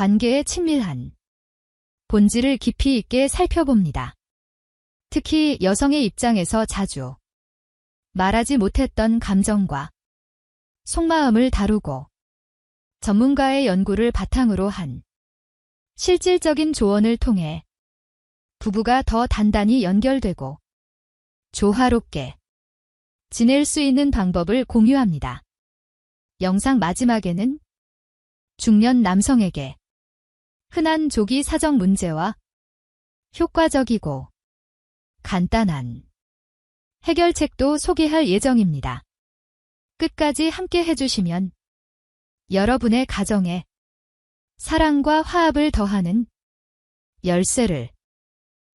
관계의 친밀한 본질을 깊이 있게 살펴봅니다. 특히 여성의 입장에서 자주 말하지 못했던 감정과 속마음을 다루고 전문가의 연구를 바탕으로 한 실질적인 조언을 통해 부부가 더 단단히 연결되고 조화롭게 지낼 수 있는 방법을 공유합니다. 영상 마지막에는 중년 남성에게 흔한 조기 사정 문제와 효과적이고 간단한 해결책도 소개할 예정입니다. 끝까지 함께 해주시면 여러분의 가정에 사랑과 화합을 더하는 열쇠를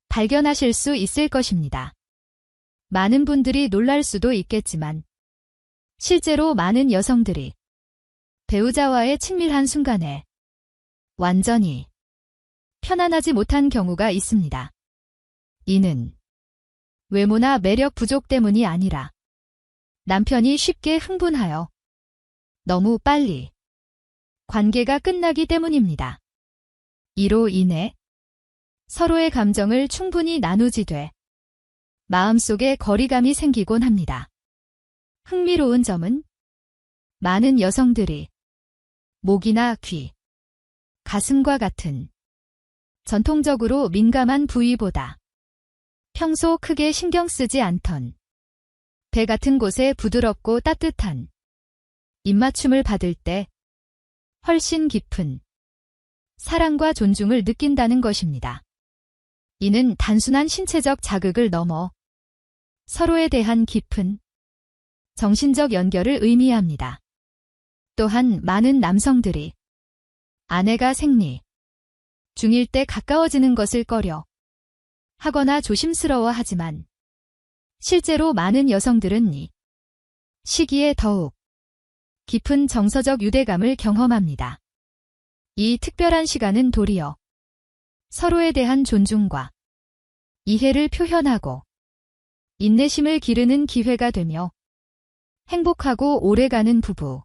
발견하실 수 있을 것입니다. 많은 분들이 놀랄 수도 있겠지만 실제로 많은 여성들이 배우자와의 친밀한 순간에 완전히 편안하지 못한 경우가 있습니다. 이는 외모나 매력 부족 때문이 아니라 남편이 쉽게 흥분하여 너무 빨리 관계가 끝나기 때문입니다. 이로 인해 서로의 감정을 충분히 나누지 돼 마음속에 거리감이 생기곤 합니다. 흥미로운 점은 많은 여성들이 목이나 귀, 가슴과 같은 전통적으로 민감한 부위보다 평소 크게 신경 쓰지 않던 배 같은 곳에 부드럽고 따뜻한 입맞춤을 받을 때 훨씬 깊은 사랑과 존중을 느낀다는 것입니다. 이는 단순한 신체적 자극을 넘어 서로에 대한 깊은 정신적 연결을 의미합니다. 또한 많은 남성들이 아내가 생리 중일 때 가까워지는 것을 꺼려 하거나 조심스러워 하지만 실제로 많은 여성들은 이 시기에 더욱 깊은 정서적 유대감을 경험합니다. 이 특별한 시간은 도리어 서로에 대한 존중과 이해를 표현하고 인내심을 기르는 기회가 되며 행복하고 오래가는 부부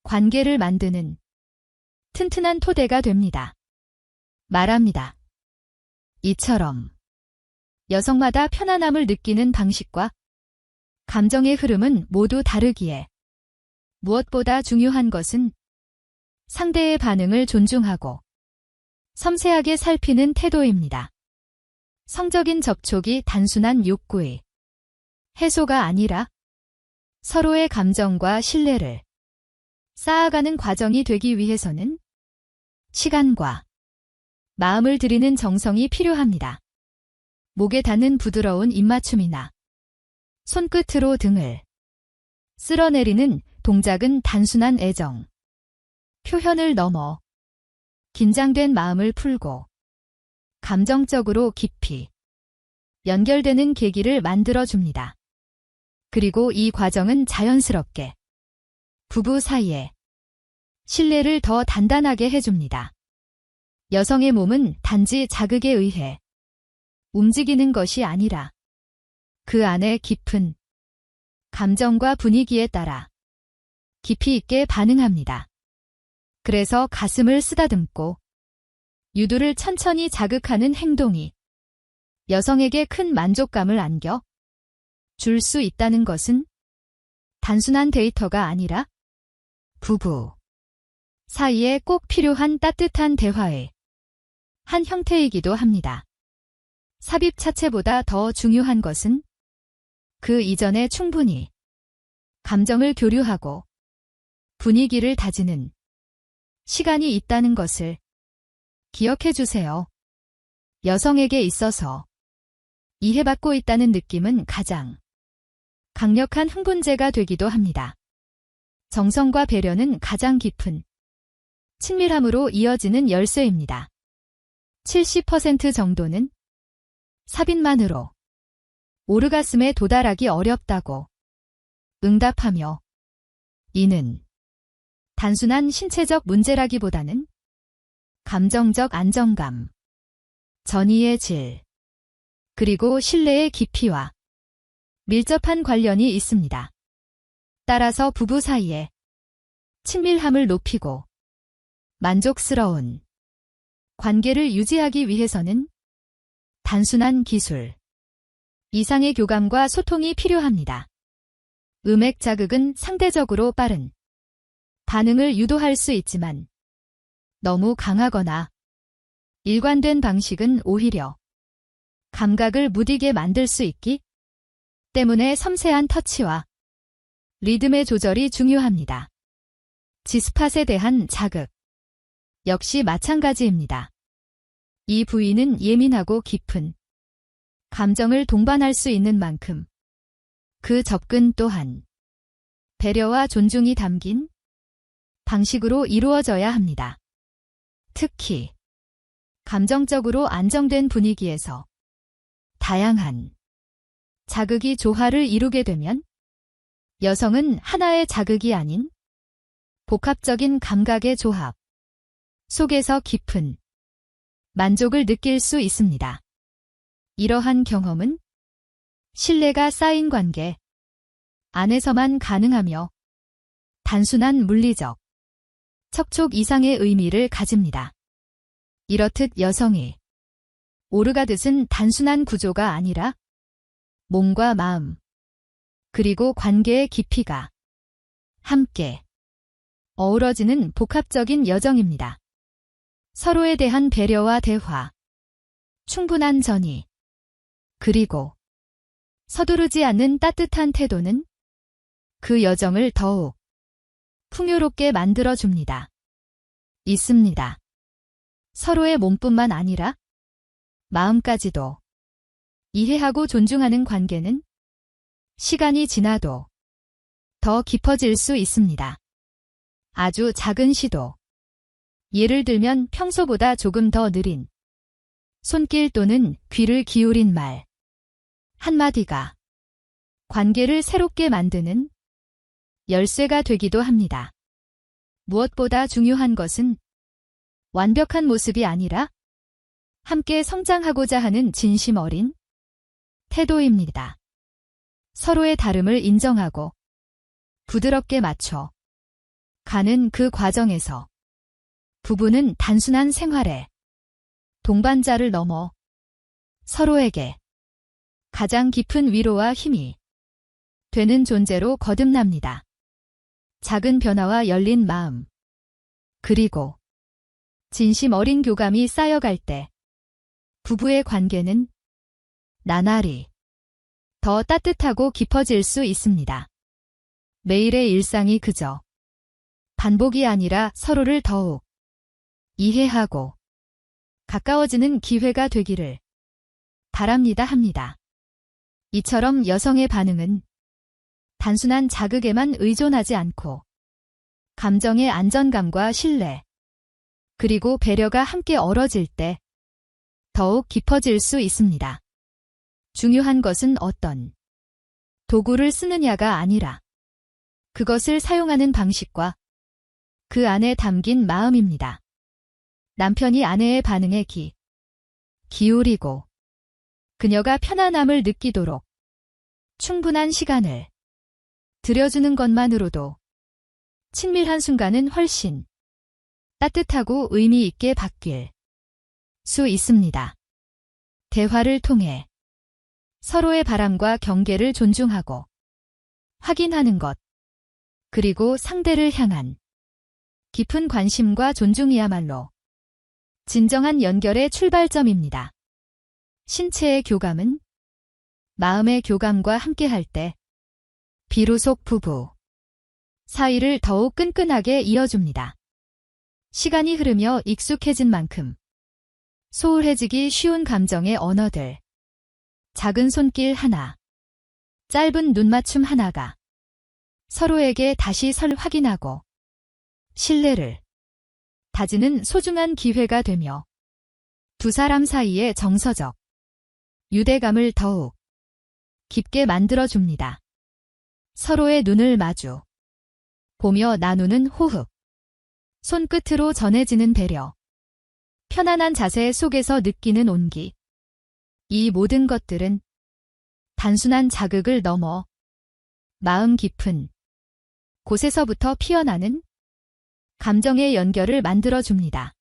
관계를 만드는 튼튼한 토대가 됩니다. 말합니다. 이처럼 여성마다 편안함을 느끼는 방식과 감정의 흐름은 모두 다르기에 무엇보다 중요한 것은 상대의 반응을 존중하고 섬세하게 살피는 태도입니다. 성적인 접촉이 단순한 욕구의 해소가 아니라 서로의 감정과 신뢰를 쌓아가는 과정이 되기 위해서는 시간과 마음을 들이는 정성이 필요합니다. 목에 닿는 부드러운 입맞춤이나 손끝으로 등을 쓸어내리는 동작은 단순한 애정 표현을 넘어 긴장된 마음을 풀고 감정적으로 깊이 연결되는 계기를 만들어줍니다. 그리고 이 과정은 자연스럽게 부부 사이에 신뢰를 더 단단하게 해줍니다. 여성의 몸은 단지 자극에 의해 움직이는 것이 아니라 그 안에 깊은 감정과 분위기에 따라 깊이 있게 반응합니다. 그래서 가슴을 쓰다듬고 유두를 천천히 자극하는 행동이 여성에게 큰 만족감을 안겨 줄 수 있다는 것은 단순한 데이터가 아니라 부부 사이에 꼭 필요한 따뜻한 대화의 한 형태이기도 합니다. 삽입 자체보다 더 중요한 것은 그 이전에 충분히 감정을 교류하고 분위기를 다지는 시간이 있다는 것을 기억해 주세요. 여성에게 있어서 이해받고 있다는 느낌은 가장 강력한 흥분제가 되기도 합니다. 정성과 배려는 가장 깊은 친밀함으로 이어지는 열쇠입니다. 70% 정도는 삽입만으로 오르가슴에 도달하기 어렵다고 응답하며 이는 단순한 신체적 문제라기보다는 감정적 안정감, 전이의 질, 그리고 신뢰의 깊이와 밀접한 관련이 있습니다. 따라서 부부 사이에 친밀함을 높이고 만족스러운 관계를 유지하기 위해서는 단순한 기술 이상의 교감과 소통이 필요합니다. 음액 자극은 상대적으로 빠른 반응을 유도할 수 있지만 너무 강하거나 일관된 방식은 오히려 감각을 무디게 만들 수 있기 때문에 섬세한 터치와 리듬의 조절이 중요합니다. G스팟에 대한 자극 역시 마찬가지입니다. 이 부위는 예민하고 깊은 감정을 동반할 수 있는 만큼 그 접근 또한 배려와 존중이 담긴 방식으로 이루어져야 합니다. 특히 감정적으로 안정된 분위기에서 다양한 자극이 조화를 이루게 되면 여성은 하나의 자극이 아닌 복합적인 감각의 조합 속에서 깊은 만족을 느낄 수 있습니다. 이러한 경험은 신뢰가 쌓인 관계 안에서만 가능하며 단순한 물리적 척촉 이상의 의미를 가집니다. 이렇듯 여성의 오르가듯은 단순한 구조가 아니라 몸과 마음 그리고 관계의 깊이가 함께 어우러지는 복합적인 여정입니다. 서로에 대한 배려와 대화, 충분한 전이, 그리고 서두르지 않는 따뜻한 태도는 그 여정을 더욱 풍요롭게 만들어줍니다. 있습니다. 서로의 몸뿐만 아니라 마음까지도 이해하고 존중하는 관계는 시간이 지나도 더 깊어질 수 있습니다. 아주 작은 시도. 예를 들면 평소보다 조금 더 느린 손길 또는 귀를 기울인 말 한마디가 관계를 새롭게 만드는 열쇠가 되기도 합니다. 무엇보다 중요한 것은 완벽한 모습이 아니라 함께 성장하고자 하는 진심 어린 태도입니다. 서로의 다름을 인정하고 부드럽게 맞춰 가는 그 과정에서 부부는 단순한 생활의 동반자를 넘어 서로에게 가장 깊은 위로와 힘이 되는 존재로 거듭납니다. 작은 변화와 열린 마음, 그리고 진심 어린 교감이 쌓여갈 때 부부의 관계는 나날이 더 따뜻하고 깊어질 수 있습니다. 매일의 일상이 그저 반복이 아니라 서로를 더욱 이해하고 가까워지는 기회가 되기를 바랍니다 합니다. 이처럼 여성의 반응은 단순한 자극에만 의존하지 않고 감정의 안정감과 신뢰, 그리고 배려가 함께 어우러질 때 더욱 깊어질 수 있습니다. 중요한 것은 어떤 도구를 쓰느냐가 아니라 그것을 사용하는 방식과 그 안에 담긴 마음입니다. 남편이 아내의 반응에 기울이고 그녀가 편안함을 느끼도록 충분한 시간을 들여주는 것만으로도 친밀한 순간은 훨씬 따뜻하고 의미 있게 바뀔 수 있습니다. 대화를 통해 서로의 바람과 경계를 존중하고 확인하는 것, 그리고 상대를 향한 깊은 관심과 존중이야말로 진정한 연결의 출발점입니다. 신체의 교감은 마음의 교감과 함께할 때 비로소 부부 사이를 더욱 끈끈하게 이어줍니다. 시간이 흐르며 익숙해진 만큼 소홀해지기 쉬운 감정의 언어들, 작은 손길 하나, 짧은 눈맞춤 하나가 서로에게 다시 확인하고 신뢰를 다지는 소중한 기회가 되며 두 사람 사이의 정서적 유대감을 더욱 깊게 만들어줍니다. 서로의 눈을 마주 보며 나누는 호흡, 손끝으로 전해지는 배려, 편안한 자세 속에서 느끼는 온기. 이 모든 것들은 단순한 자극을 넘어 마음 깊은 곳에서부터 피어나는 감정의 연결을 만들어줍니다.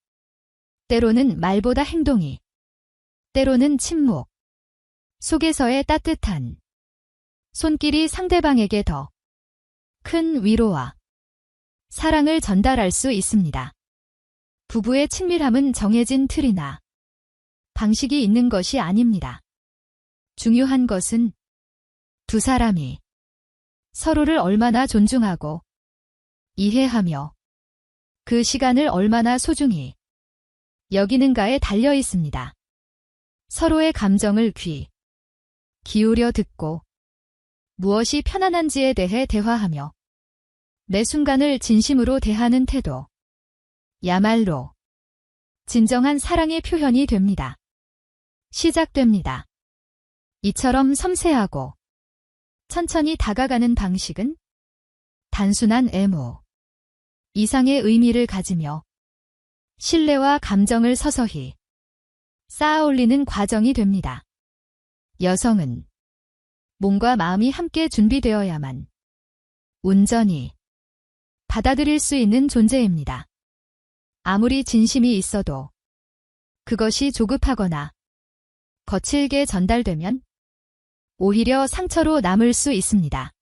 때로는 말보다 행동이, 때로는 침묵 속에서의 따뜻한 손길이 상대방에게 더 큰 위로와 사랑을 전달할 수 있습니다. 부부의 친밀함은 정해진 틀이나 방식이 있는 것이 아닙니다. 중요한 것은 두 사람이 서로를 얼마나 존중하고 이해하며 그 시간을 얼마나 소중히 여기는가에 달려 있습니다. 서로의 감정을 귀 기울여 듣고 무엇이 편안한지에 대해 대화하며 매 순간을 진심으로 대하는 태도. 야말로 진정한 사랑의 표현이 됩니다. 시작됩니다. 이처럼 섬세하고 천천히 다가가는 방식은 단순한 애무 이상의 의미를 가지며 신뢰와 감정을 서서히 쌓아 올리는 과정이 됩니다. 여성은 몸과 마음이 함께 준비되어야만 온전히 받아들일 수 있는 존재입니다. 아무리 진심이 있어도 그것이 조급하거나 거칠게 전달되면 오히려 상처로 남을 수 있습니다.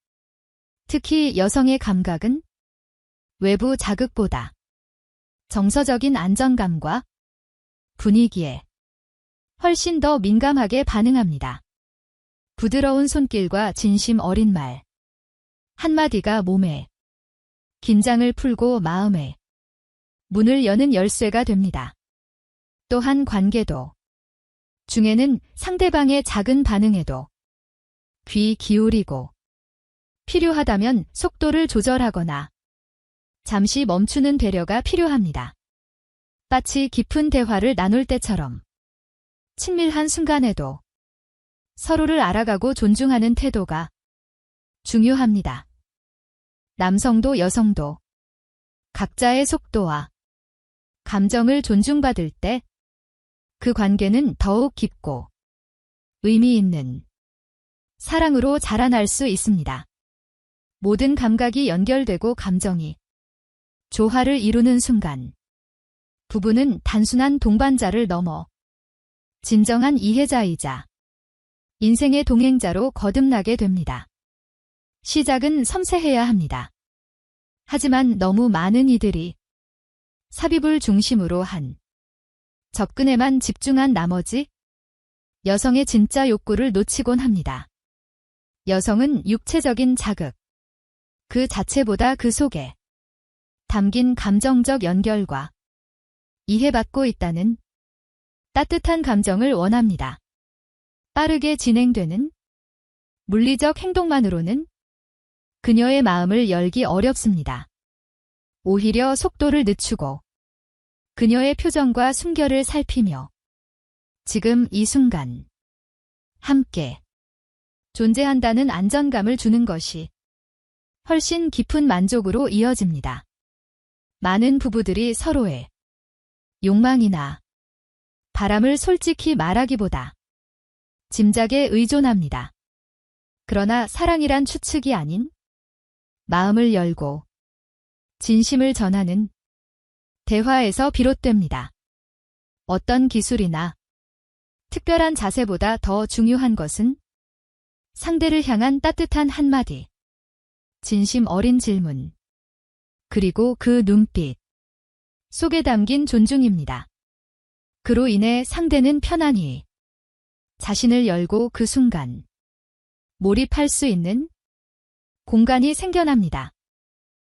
특히 여성의 감각은 외부 자극보다 정서적인 안정감과 분위기에 훨씬 더 민감하게 반응합니다. 부드러운 손길과 진심 어린 말 한마디가 몸에 긴장을 풀고 마음에 문을 여는 열쇠가 됩니다. 또한 관계도 중에는 상대방의 작은 반응에도 귀 기울이고 필요하다면 속도를 조절하거나 잠시 멈추는 배려가 필요합니다. 마치 깊은 대화를 나눌 때처럼 친밀한 순간에도 서로를 알아가고 존중하는 태도가 중요합니다. 남성도 여성도 각자의 속도와 감정을 존중받을 때 그 관계는 더욱 깊고 의미 있는 사랑으로 자라날 수 있습니다. 모든 감각이 연결되고 감정이 조화를 이루는 순간 부부는 단순한 동반자를 넘어 진정한 이해자이자 인생의 동행자로 거듭나게 됩니다. 시작은 섬세해야 합니다. 하지만 너무 많은 이들이 삽입을 중심으로 한 접근에만 집중한 나머지 여성의 진짜 욕구를 놓치곤 합니다. 여성은 육체적인 자극 그 자체보다 그 속에 담긴 감정적 연결과 이해받고 있다는 따뜻한 감정을 원합니다. 빠르게 진행되는 물리적 행동만으로는 그녀의 마음을 열기 어렵습니다. 오히려 속도를 늦추고 그녀의 표정과 숨결을 살피며 지금 이 순간 함께 존재한다는 안정감을 주는 것이 훨씬 깊은 만족으로 이어집니다. 많은 부부들이 서로의 욕망이나 바람을 솔직히 말하기보다 짐작에 의존합니다. 그러나 사랑이란 추측이 아닌 마음을 열고 진심을 전하는 대화에서 비롯됩니다. 어떤 기술이나 특별한 자세보다 더 중요한 것은 상대를 향한 따뜻한 한마디, 진심 어린 질문, 그리고 그 눈빛 속에 담긴 존중입니다. 그로 인해 상대는 편안히 자신을 열고 그 순간 몰입할 수 있는 공간이 생겨납니다.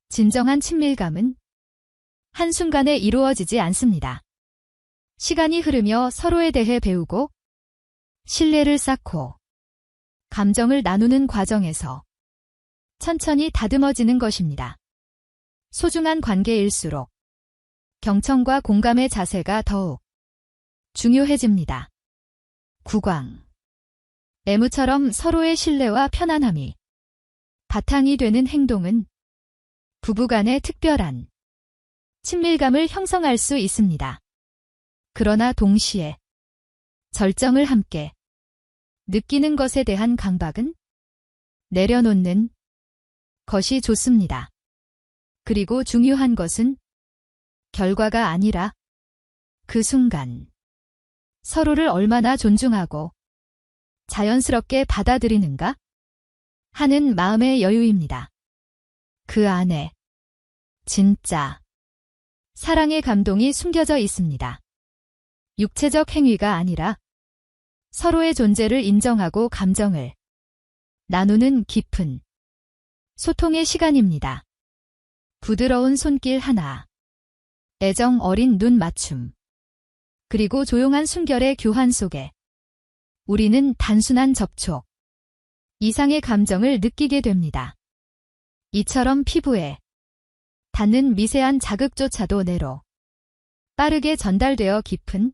진정한 친밀감은 한순간에 이루어지지 않습니다. 시간이 흐르며 서로에 대해 배우고 신뢰를 쌓고 감정을 나누는 과정에서 천천히 다듬어지는 것입니다. 소중한 관계일수록 경청과 공감의 자세가 더욱 중요해집니다. 구광 애무처럼 서로의 신뢰와 편안함이 바탕이 되는 행동은 부부간의 특별한 친밀감을 형성할 수 있습니다. 그러나 동시에 절정을 함께 느끼는 것에 대한 강박은 내려놓는 것이 좋습니다. 그리고 중요한 것은 결과가 아니라 그 순간 서로를 얼마나 존중하고 자연스럽게 받아들이는가 하는 마음의 여유입니다. 그 안에 진짜 사랑의 감동이 숨겨져 있습니다. 육체적 행위가 아니라 서로의 존재를 인정하고 감정을 나누는 깊은 소통의 시간입니다. 부드러운 손길 하나, 애정 어린 눈 맞춤, 그리고 조용한 숨결의 교환 속에 우리는 단순한 접촉 이상의 감정을 느끼게 됩니다. 이처럼 피부에 닿는 미세한 자극조차도 뇌로 빠르게 전달되어 깊은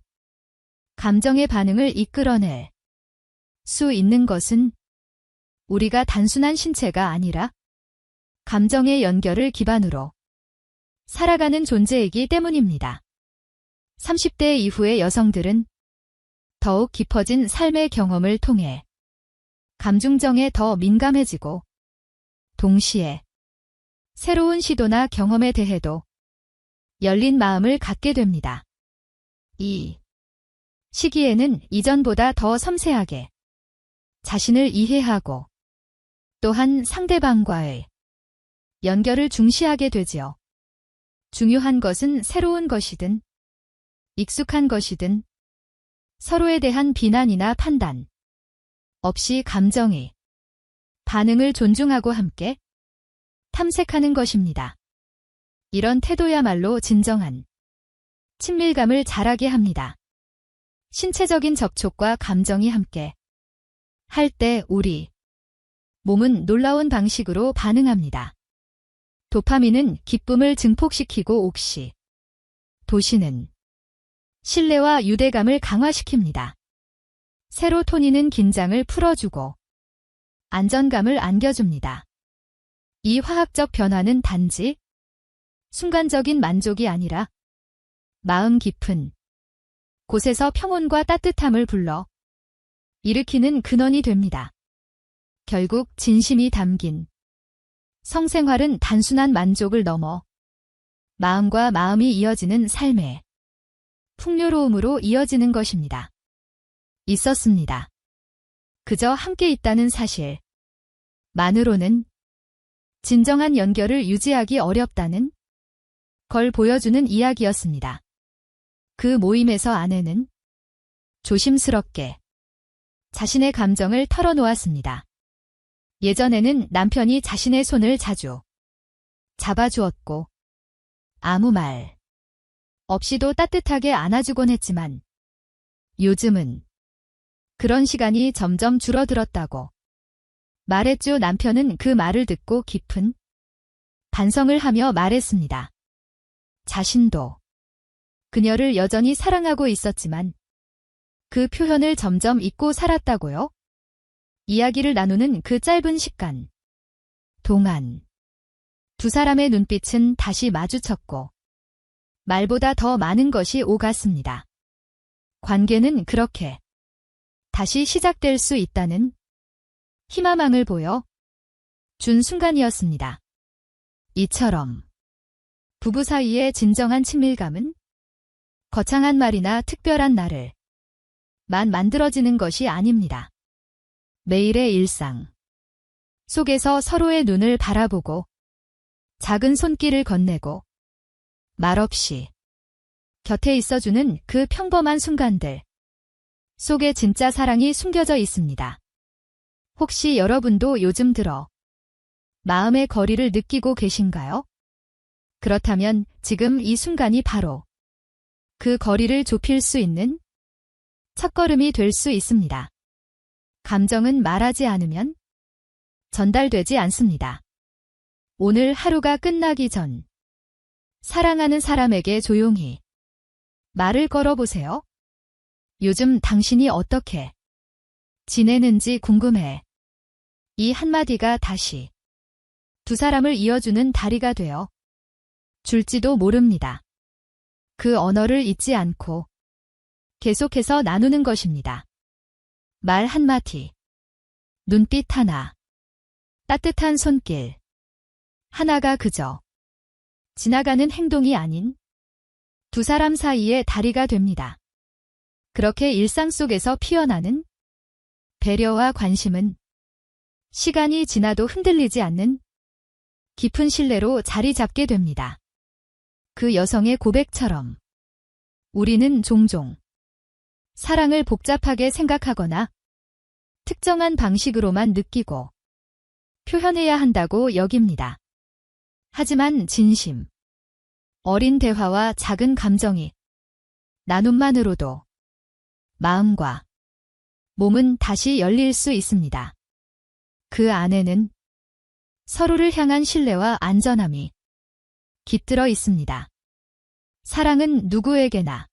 감정의 반응을 이끌어낼 수 있는 것은 우리가 단순한 신체가 아니라 감정의 연결을 기반으로 살아가는 존재이기 때문입니다. 30대 이후의 여성들은 더욱 깊어진 삶의 경험을 통해 감중정에 더 민감해지고 동시에 새로운 시도나 경험에 대해도 열린 마음을 갖게 됩니다. 이 시기에는 이전보다 더 섬세하게 자신을 이해하고 또한 상대방과의 연결을 중시하게 되지요. 중요한 것은 새로운 것이든 익숙한 것이든 서로에 대한 비난이나 판단 없이 감정의 반응을 존중하고 함께 탐색하는 것입니다. 이런 태도야말로 진정한 친밀감을 자라게 합니다. 신체적인 접촉과 감정이 함께 할 때 우리 몸은 놀라운 방식으로 반응합니다. 도파민은 기쁨을 증폭시키고 옥시 도시는 신뢰와 유대감을 강화시킵니다. 세로토닌은 긴장을 풀어주고 안정감을 안겨줍니다. 이 화학적 변화는 단지 순간적인 만족이 아니라 마음 깊은 곳에서 평온과 따뜻함을 불러 일으키는 근원이 됩니다. 결국 진심이 담긴 성생활은 단순한 만족을 넘어 마음과 마음이 이어지는 삶의 풍요로움으로 이어지는 것입니다. 있었습니다. 그저 함께 있다는 사실 만으로는 진정한 연결을 유지하기 어렵다는 걸 보여주는 이야기였습니다. 그 모임에서 아내는 조심스럽게 자신의 감정을 털어놓았습니다. 예전에는 남편이 자신의 손을 자주 잡아주었고 아무 말 없이도 따뜻하게 안아주곤 했지만 요즘은 그런 시간이 점점 줄어들었다고 말했죠. 남편은 그 말을 듣고 깊은 반성을 하며 말했습니다. 자신도 그녀를 여전히 사랑하고 있었지만 그 표현을 점점 잊고 살았다고요? 이야기를 나누는 그 짧은 시간 동안 두 사람의 눈빛은 다시 마주쳤고 말보다 더 많은 것이 오갔습니다. 관계는 그렇게 다시 시작될 수 있다는 희망을 보여 준 순간이었습니다. 이처럼 부부 사이의 진정한 친밀감은 거창한 말이나 특별한 날을 만 만들어지는 것이 아닙니다. 매일의 일상 속에서 서로의 눈을 바라보고 작은 손길을 건네고 말없이 곁에 있어주는 그 평범한 순간들 속에 진짜 사랑이 숨겨져 있습니다. 혹시 여러분도 요즘 들어 마음의 거리를 느끼고 계신가요? 그렇다면 지금 이 순간이 바로 그 거리를 좁힐 수 있는 첫걸음이 될 수 있습니다. 감정은 말하지 않으면 전달되지 않습니다. 오늘 하루가 끝나기 전 사랑하는 사람에게 조용히 말을 걸어보세요. 요즘 당신이 어떻게 지내는지 궁금해. 이 한마디가 다시 두 사람을 이어주는 다리가 되어 줄지도 모릅니다. 그 언어를 잊지 않고 계속해서 나누는 것입니다. 말 한마디, 눈빛 하나, 따뜻한 손길 하나가 그저 지나가는 행동이 아닌 두 사람 사이의 다리가 됩니다. 그렇게 일상 속에서 피어나는 배려와 관심은 시간이 지나도 흔들리지 않는 깊은 신뢰로 자리 잡게 됩니다. 그 여성의 고백처럼 우리는 종종 사랑을 복잡하게 생각하거나 특정한 방식으로만 느끼고 표현해야 한다고 여깁니다. 하지만 진심, 어린 대화와 작은 감정이 나눔만으로도 마음과 몸은 다시 열릴 수 있습니다. 그 안에는 서로를 향한 신뢰와 안전함이 깃들어 있습니다. 사랑은 누구에게나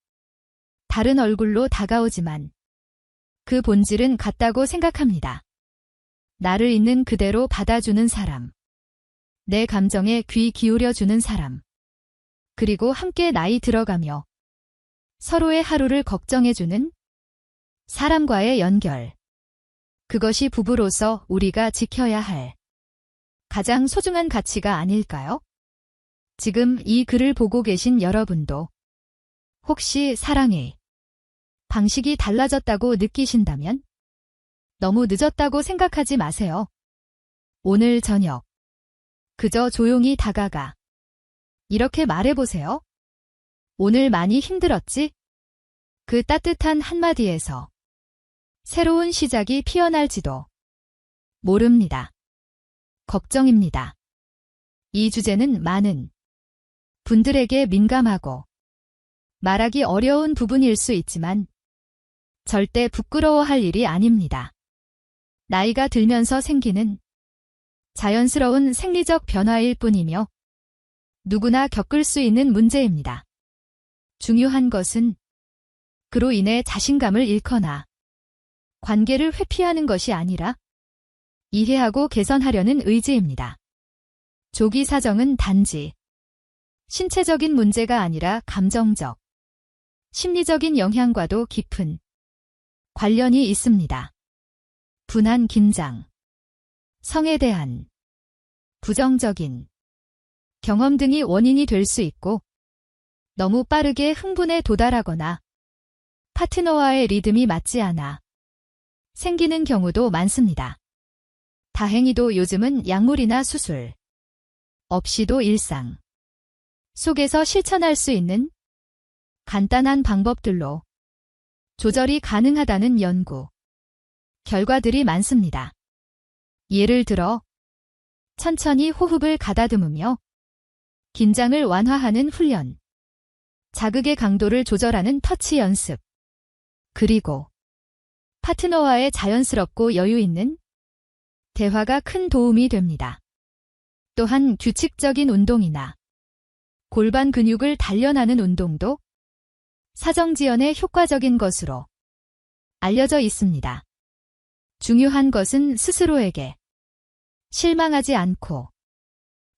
다른 얼굴로 다가오지만 그 본질은 같다고 생각합니다. 나를 있는 그대로 받아주는 사람, 내 감정에 귀 기울여주는 사람, 그리고 함께 나이 들어가며 서로의 하루를 걱정해주는 사람과의 연결. 그것이 부부로서 우리가 지켜야 할 가장 소중한 가치가 아닐까요? 지금 이 글을 보고 계신 여러분도 혹시 사랑의 방식이 달라졌다고 느끼신다면 너무 늦었다고 생각하지 마세요. 오늘 저녁 그저 조용히 다가가 이렇게 말해보세요. 오늘 많이 힘들었지? 그 따뜻한 한마디에서 새로운 시작이 피어날지도 모릅니다. 걱정입니다. 이 주제는 많은 분들에게 민감하고 말하기 어려운 부분일 수 있지만 절대 부끄러워할 일이 아닙니다. 나이가 들면서 생기는 자연스러운 생리적 변화일 뿐이며 누구나 겪을 수 있는 문제입니다. 중요한 것은 그로 인해 자신감을 잃거나 관계를 회피하는 것이 아니라 이해하고 개선하려는 의지입니다. 조기 사정은 단지 신체적인 문제가 아니라 감정적, 심리적인 영향과도 깊은 관련이 있습니다. 분한 긴장, 성에 대한 부정적인 경험 등이 원인이 될 수 있고 너무 빠르게 흥분에 도달하거나 파트너와의 리듬이 맞지 않아 생기는 경우도 많습니다. 다행히도 요즘은 약물이나 수술 없이도 일상 속에서 실천할 수 있는 간단한 방법들로 조절이 가능하다는 연구 결과들이 많습니다. 예를 들어 천천히 호흡을 가다듬으며 긴장을 완화하는 훈련, 자극의 강도를 조절하는 터치 연습, 그리고 파트너와의 자연스럽고 여유 있는 대화가 큰 도움이 됩니다. 또한 규칙적인 운동이나 골반 근육을 단련하는 운동도 사정지연에 효과적인 것으로 알려져 있습니다. 중요한 것은 스스로에게 실망하지 않고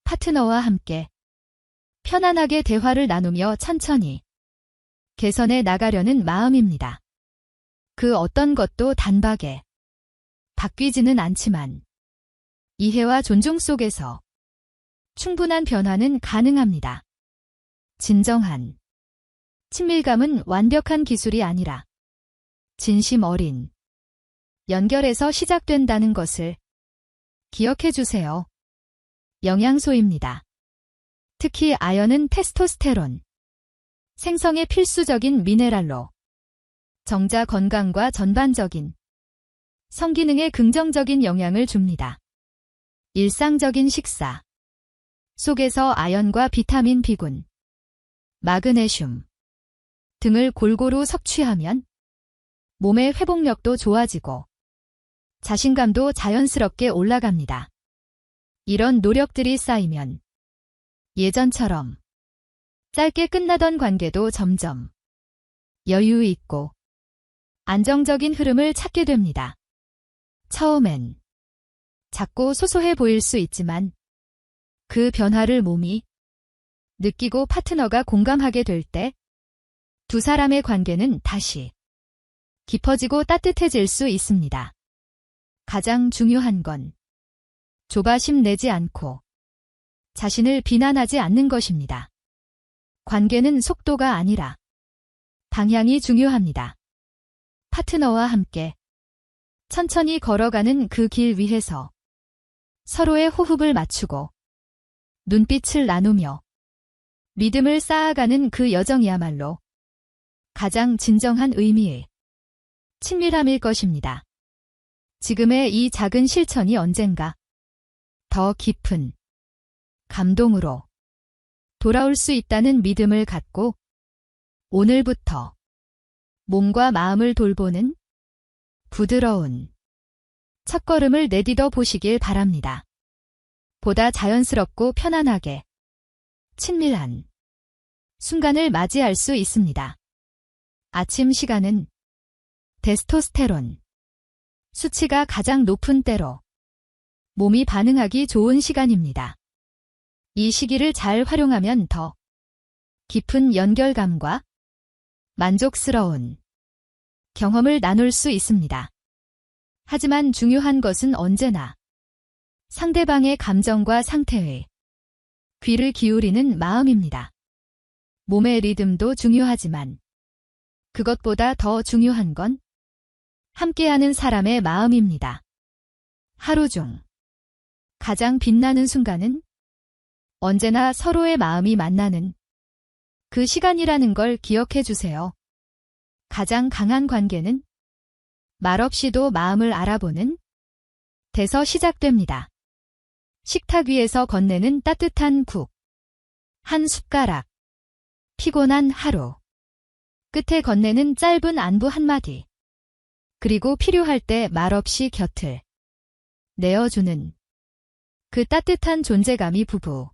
파트너와 함께 편안하게 대화를 나누며 천천히 개선해 나가려는 마음입니다. 그 어떤 것도 단박에 바뀌지는 않지만 이해와 존중 속에서 충분한 변화는 가능합니다. 진정한 친밀감은 완벽한 기술이 아니라 진심 어린 연결에서 시작된다는 것을 기억해 주세요. 영양소입니다. 특히 아연은 테스토스테론 생성에 필수적인 미네랄로 정자 건강과 전반적인 성기능에 긍정적인 영향을 줍니다. 일상적인 식사 속에서 아연과 비타민 B군, 마그네슘 등을 골고루 섭취하면 몸의 회복력도 좋아지고 자신감도 자연스럽게 올라갑니다. 이런 노력들이 쌓이면 예전처럼 짧게 끝나던 관계도 점점 여유 있고 안정적인 흐름을 찾게 됩니다. 처음엔 작고 소소해 보일 수 있지만 그 변화를 몸이 느끼고 파트너가 공감하게 될 때 두 사람의 관계는 다시 깊어지고 따뜻해질 수 있습니다. 가장 중요한 건 조바심 내지 않고 자신을 비난하지 않는 것입니다. 관계는 속도가 아니라 방향이 중요합니다. 파트너와 함께 천천히 걸어가는 그 길 위에서 서로의 호흡을 맞추고 눈빛을 나누며 믿음을 쌓아가는 그 여정이야말로 가장 진정한 의미의 친밀함일 것입니다. 지금의 이 작은 실천이 언젠가 더 깊은 감동으로 돌아올 수 있다는 믿음을 갖고 오늘부터 몸과 마음을 돌보는 부드러운 첫걸음을 내딛어 보시길 바랍니다. 보다 자연스럽고 편안하게 친밀한 순간을 맞이할 수 있습니다. 아침 시간은 테스토스테론 수치가 가장 높은 때로 몸이 반응하기 좋은 시간입니다. 이 시기를 잘 활용하면 더 깊은 연결감과 만족스러운 경험을 나눌 수 있습니다. 하지만 중요한 것은 언제나 상대방의 감정과 상태에 귀를 기울이는 마음입니다. 몸의 리듬도 중요하지만 그것보다 더 중요한 건 함께하는 사람의 마음입니다. 하루 중 가장 빛나는 순간은 언제나 서로의 마음이 만나는 그 시간이라는 걸 기억해 주세요. 가장 강한 관계는 말없이도 마음을 알아보는 데서 시작됩니다. 식탁 위에서 건네는 따뜻한 국, 한 숟가락, 피곤한 하루, 끝에 건네는 짧은 안부 한마디, 그리고 필요할 때 말없이 곁을 내어주는 그 따뜻한 존재감이 부부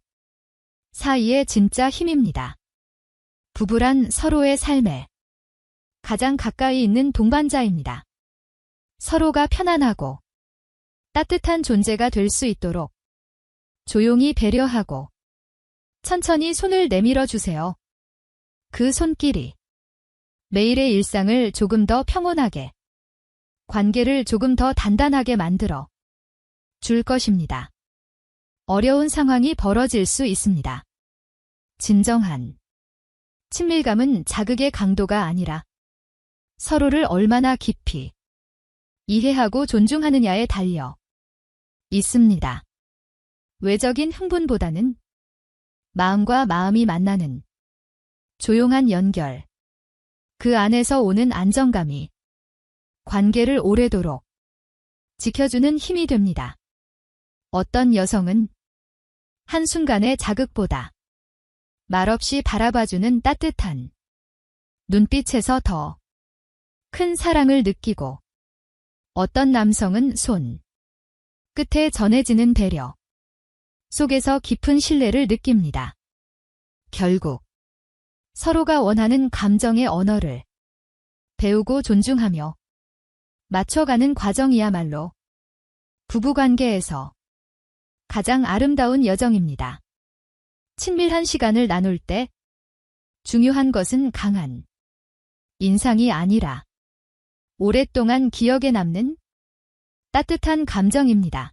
사이의 진짜 힘입니다. 부부란 서로의 삶에 가장 가까이 있는 동반자입니다. 서로가 편안하고 따뜻한 존재가 될 수 있도록 조용히 배려하고 천천히 손을 내밀어 주세요. 그 손길이 매일의 일상을 조금 더 평온하게, 관계를 조금 더 단단하게 만들어 줄 것입니다. 어려운 상황이 벌어질 수 있습니다. 진정한 친밀감은 자극의 강도가 아니라 서로를 얼마나 깊이 이해하고 존중하느냐에 달려 있습니다. 외적인 흥분보다는 마음과 마음이 만나는 조용한 연결, 그 안에서 오는 안정감이 관계를 오래도록 지켜주는 힘이 됩니다. 어떤 여성은 한순간의 자극보다 말없이 바라봐주는 따뜻한 눈빛에서 더 큰 사랑을 느끼고, 어떤 남성은 손 끝에 전해지는 배려 속에서 깊은 신뢰를 느낍니다. 결국 서로가 원하는 감정의 언어를 배우고 존중하며 맞춰가는 과정이야말로 부부관계에서 가장 아름다운 여정입니다. 친밀한 시간을 나눌 때 중요한 것은 강한 인상이 아니라 오랫동안 기억에 남는 따뜻한 감정입니다.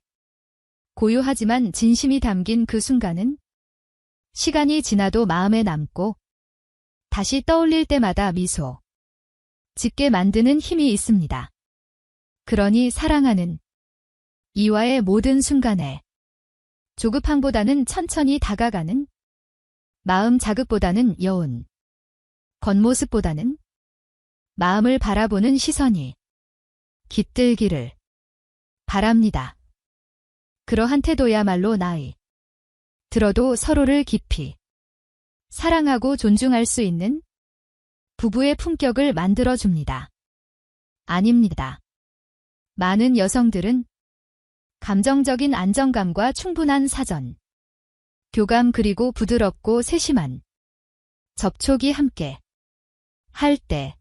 고요하지만 진심이 담긴 그 순간은 시간이 지나도 마음에 남고 다시 떠올릴 때마다 미소 짓게 만드는 힘이 있습니다. 그러니 사랑하는 이와의 모든 순간에 조급함보다는 천천히 다가가는 마음, 자극보다는 여운, 겉모습보다는 마음을 바라보는 시선이 깃들기를 바랍니다. 그러한 태도야말로 나이 들어도 서로를 깊이 사랑하고 존중할 수 있는 부부의 품격을 만들어줍니다. 아닙니다. 많은 여성들은 감정적인 안정감과 충분한 사전 교감, 그리고 부드럽고 세심한 접촉이 함께 할 때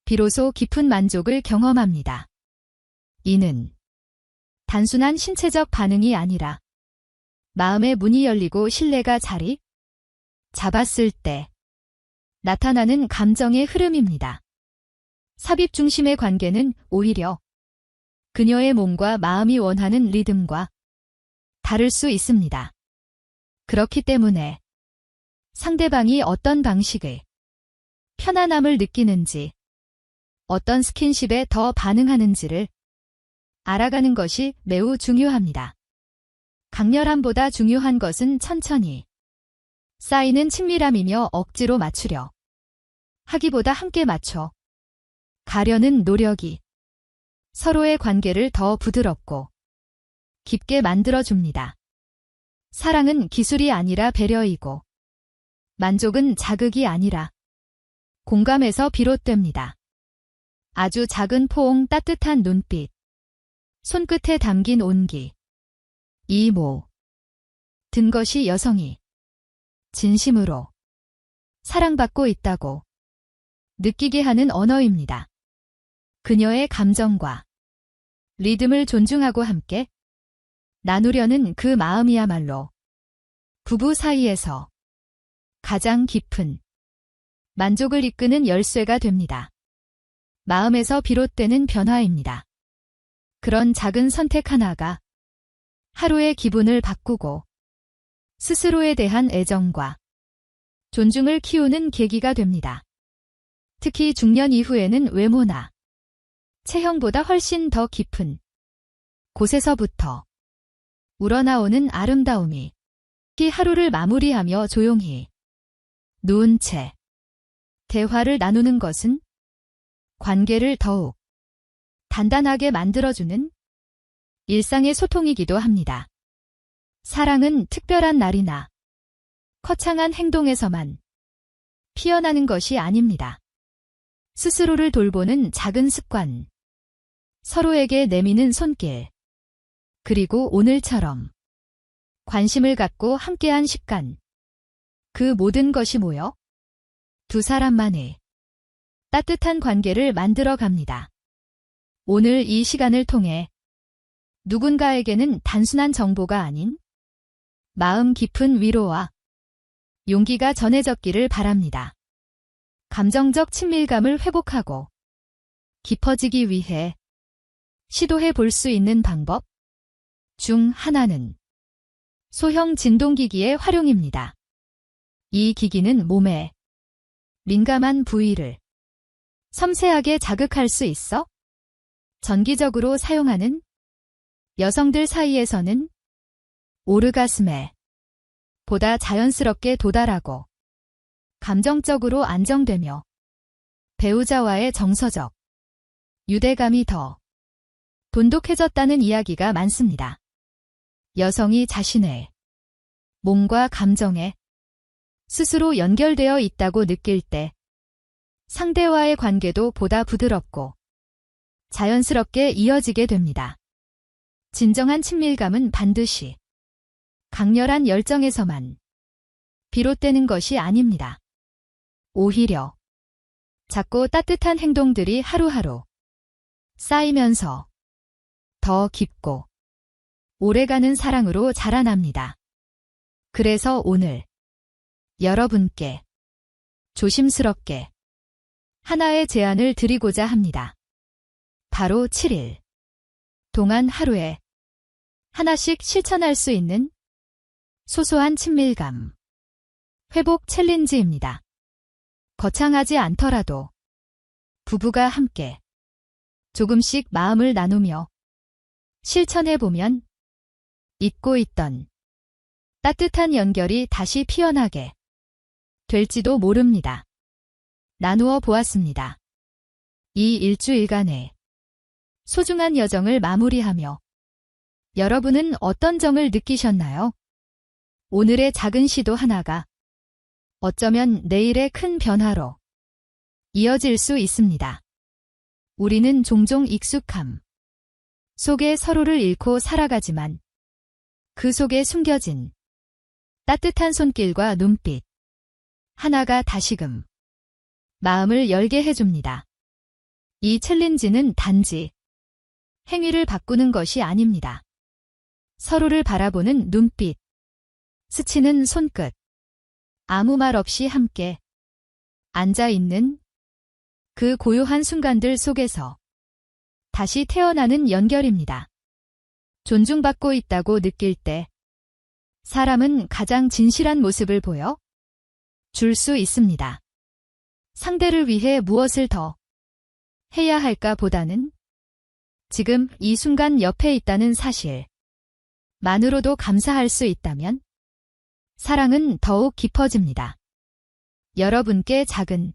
비로소 깊은 만족을 경험합니다. 이는 단순한 신체적 반응이 아니라 마음의 문이 열리고 신뢰가 자리 잡았을 때 나타나는 감정의 흐름입니다. 삽입 중심의 관계는 오히려 그녀의 몸과 마음이 원하는 리듬과 다를 수 있습니다. 그렇기 때문에 상대방이 어떤 방식의 편안함을 느끼는지, 어떤 스킨십에 더 반응하는지를 알아가는 것이 매우 중요합니다. 강렬함보다 중요한 것은 천천히 쌓이는 친밀함이며 억지로 맞추려 하기보다 함께 맞춰 가려는 노력이 서로의 관계를 더 부드럽고 깊게 만들어줍니다. 사랑은 기술이 아니라 배려이고, 만족은 자극이 아니라 공감에서 비롯됩니다. 아주 작은 포옹, 따뜻한 눈빛, 손끝에 담긴 온기, 이 모든 것이 여성이 진심으로 사랑받고 있다고 느끼게 하는 언어입니다. 그녀의 감정과 리듬을 존중하고 함께 나누려는 그 마음이야말로 부부 사이에서 가장 깊은 만족을 이끄는 열쇠가 됩니다. 마음에서 비롯되는 변화입니다. 그런 작은 선택 하나가 하루의 기분을 바꾸고 스스로에 대한 애정과 존중을 키우는 계기가 됩니다. 특히 중년 이후에는 외모나 체형보다 훨씬 더 깊은 곳에서부터 우러나오는 아름다움이 하루를 마무리하며 조용히 누운 채 대화를 나누는 것은 관계를 더욱 단단하게 만들어주는 일상의 소통이기도 합니다. 사랑은 특별한 날이나 거창한 행동에서만 피어나는 것이 아닙니다. 스스로를 돌보는 작은 습관, 서로에게 내미는 손길, 그리고 오늘처럼 관심을 갖고 함께한 시간, 그 모든 것이 모여 두 사람만의 따뜻한 관계를 만들어 갑니다. 오늘 이 시간을 통해 누군가에게는 단순한 정보가 아닌 마음 깊은 위로와 용기가 전해졌기를 바랍니다. 감정적 친밀감을 회복하고 깊어지기 위해 시도해 볼 수 있는 방법 중 하나는 소형 진동기기의 활용입니다. 이 기기는 몸의 민감한 부위를 섬세하게 자극할 수 있어 전기적으로 사용하는 여성들 사이에서는 오르가슴에 보다 자연스럽게 도달하고 감정적으로 안정되며 배우자와의 정서적 유대감이 더 돈독해졌다는 이야기가 많습니다. 여성이 자신의 몸과 감정에 스스로 연결되어 있다고 느낄 때 상대와의 관계도 보다 부드럽고 자연스럽게 이어지게 됩니다. 진정한 친밀감은 반드시 강렬한 열정에서만 비롯되는 것이 아닙니다. 오히려 작고 따뜻한 행동들이 하루하루 쌓이면서 더 깊고 오래가는 사랑으로 자라납니다. 그래서 오늘 여러분께 조심스럽게 하나의 제안을 드리고자 합니다. 바로 7일 동안 하루에 하나씩 실천할 수 있는 소소한 친밀감 회복 챌린지입니다. 거창하지 않더라도 부부가 함께 조금씩 마음을 나누며 실천해보면 잊고 있던 따뜻한 연결이 다시 피어나게 될지도 모릅니다. 나누어 보았습니다. 이 일주일간의 소중한 여정을 마무리하며 여러분은 어떤 점을 느끼셨나요? 오늘의 작은 시도 하나가 어쩌면 내일의 큰 변화로 이어질 수 있습니다. 우리는 종종 익숙함 속에 서로를 잃고 살아가지만 그 속에 숨겨진 따뜻한 손길과 눈빛 하나가 다시금 마음을 열게 해줍니다. 이 챌린지는 단지 행위를 바꾸는 것이 아닙니다. 서로를 바라보는 눈빛, 스치는 손끝, 아무 말 없이 함께 앉아있는 그 고요한 순간들 속에서 다시 태어나는 연결입니다. 존중받고 있다고 느낄 때 사람은 가장 진실한 모습을 보여 줄 수 있습니다. 상대를 위해 무엇을 더 해야 할까 보다는 지금 이 순간 옆에 있다는 사실 만으로도 감사할 수 있다면 사랑은 더욱 깊어집니다. 여러분께 작은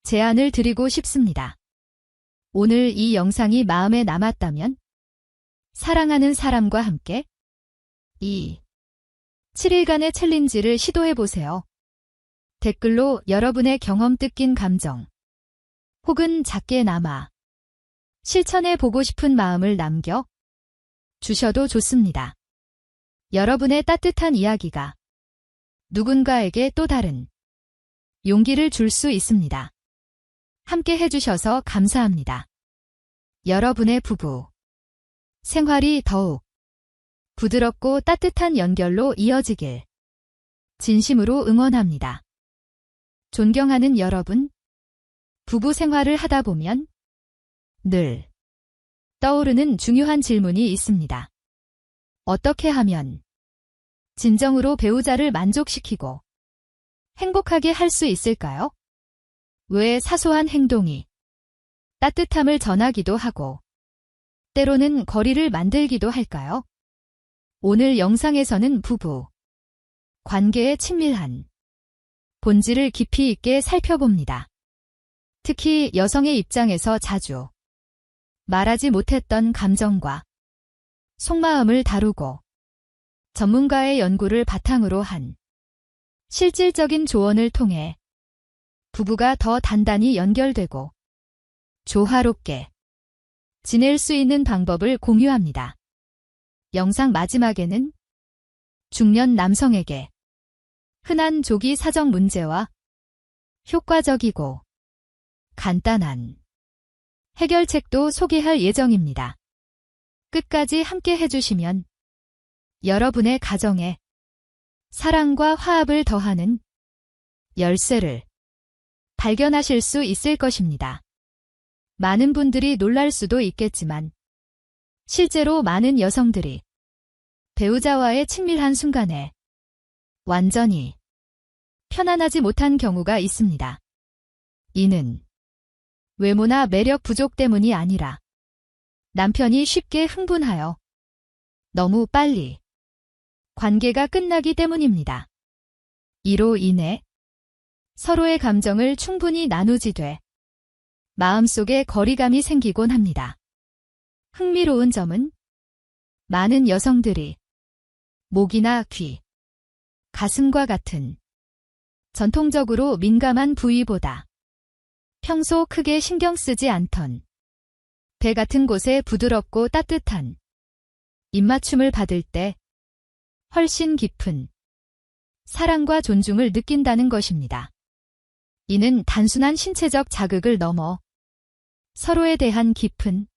제안을 드리고 싶습니다. 오늘 이 영상이 마음에 남았다면 사랑하는 사람과 함께 이 7일간의 챌린지를 시도해보세요. 댓글로 여러분의 경험 뜯긴 감정 혹은 작게나마 실천해보고 싶은 마음을 남겨 주셔도 좋습니다. 여러분의 따뜻한 이야기가 누군가에게 또 다른 용기를 줄 수 있습니다. 함께 해주셔서 감사합니다. 여러분의 부부 생활이 더욱 부드럽고 따뜻한 연결로 이어지길 진심으로 응원합니다. 존경하는 여러분, 부부 생활을 하다 보면 늘 떠오르는 중요한 질문이 있습니다. 어떻게 하면 진정으로 배우자를 만족시키고 행복하게 할 수 있을까요? 왜 사소한 행동이 따뜻함을 전하기도 하고 때로는 거리를 만들기도 할까요? 오늘 영상에서는 부부 관계의 친밀한 본질을 깊이 있게 살펴봅니다. 특히 여성의 입장에서 자주 말하지 못했던 감정과 속마음을 다루고 전문가의 연구를 바탕으로 한 실질적인 조언을 통해 부부가 더 단단히 연결되고 조화롭게 지낼 수 있는 방법을 공유합니다. 영상 마지막에는 중년 남성에게 흔한 조기 사정 문제와 효과적이고 간단한 해결책도 소개할 예정입니다. 끝까지 함께 해주시면 여러분의 가정에 사랑과 화합을 더하는 열쇠를 발견하실 수 있을 것입니다. 많은 분들이 놀랄 수도 있겠지만 실제로 많은 여성들이 배우자와의 친밀한 순간에 완전히 편안하지 못한 경우가 있습니다. 이는 외모나 매력 부족 때문이 아니라 남편이 쉽게 흥분하여 너무 빨리 관계가 끝나기 때문입니다. 이로 인해 서로의 감정을 충분히 나누지 돼 마음속에 거리감이 생기곤 합니다. 흥미로운 점은 많은 여성들이 목이나 귀, 가슴과 같은 전통적으로 민감한 부위보다 평소 크게 신경 쓰지 않던 배 같은 곳에 부드럽고 따뜻한 입맞춤을 받을 때 훨씬 깊은 사랑과 존중을 느낀다는 것입니다. 이는 단순한 신체적 자극을 넘어 서로에 대한 깊은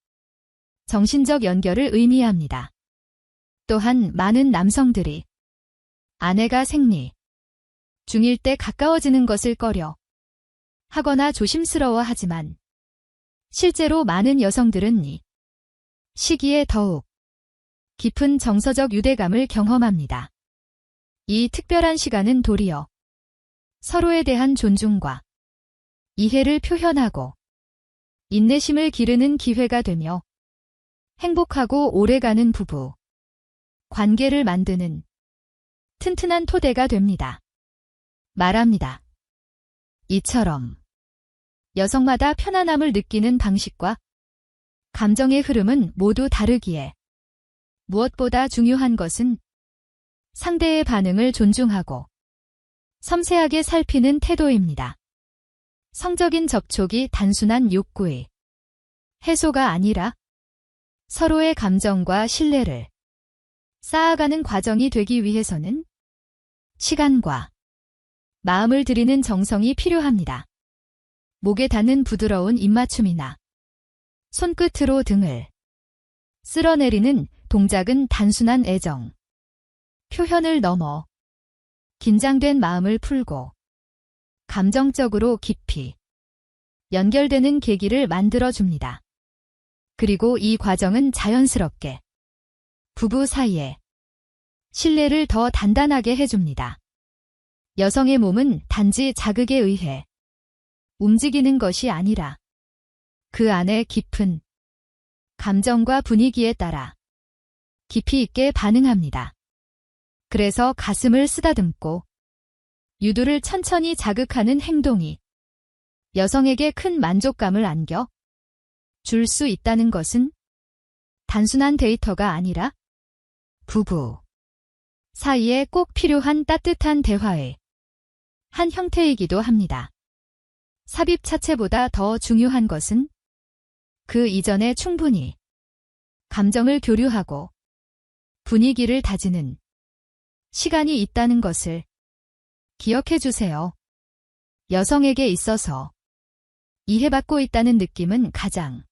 정신적 연결을 의미합니다. 또한 많은 남성들이 아내가 생리 중일 때 가까워지는 것을 꺼려 하거나 조심스러워 하지만 실제로 많은 여성들은 이 시기에 더욱 깊은 정서적 유대감을 경험합니다. 이 특별한 시간은 도리어 서로에 대한 존중과 이해를 표현하고 인내심을 기르는 기회가 되며 행복하고 오래가는 부부 관계를 만드는 튼튼한 토대가 됩니다. 말합니다. 이처럼 여성마다 편안함을 느끼는 방식과 감정의 흐름은 모두 다르기에 무엇보다 중요한 것은 상대의 반응을 존중하고 섬세하게 살피는 태도입니다. 성적인 접촉이 단순한 욕구의 해소가 아니라 서로의 감정과 신뢰를 쌓아가는 과정이 되기 위해서는 시간과 마음을 들이는 정성이 필요합니다. 목에 닿는 부드러운 입맞춤이나 손끝으로 등을 쓸어내리는 동작은 단순한 애정 표현을 넘어 긴장된 마음을 풀고 감정적으로 깊이 연결되는 계기를 만들어줍니다. 그리고 이 과정은 자연스럽게 부부 사이에 신뢰를 더 단단하게 해줍니다. 여성의 몸은 단지 자극에 의해 움직이는 것이 아니라 그 안에 깊은 감정과 분위기에 따라 깊이 있게 반응합니다. 그래서 가슴을 쓰다듬고 유두를 천천히 자극하는 행동이 여성에게 큰 만족감을 안겨 줄 수 있다는 것은 단순한 데이터가 아니라 부부 사이에 꼭 필요한 따뜻한 대화의 한 형태이기도 합니다. 삽입 자체보다 더 중요한 것은 그 이전에 충분히 감정을 교류하고 분위기를 다지는 시간이 있다는 것을 기억해 주세요. 여성에게 있어서 이해받고 있다는 느낌은 가장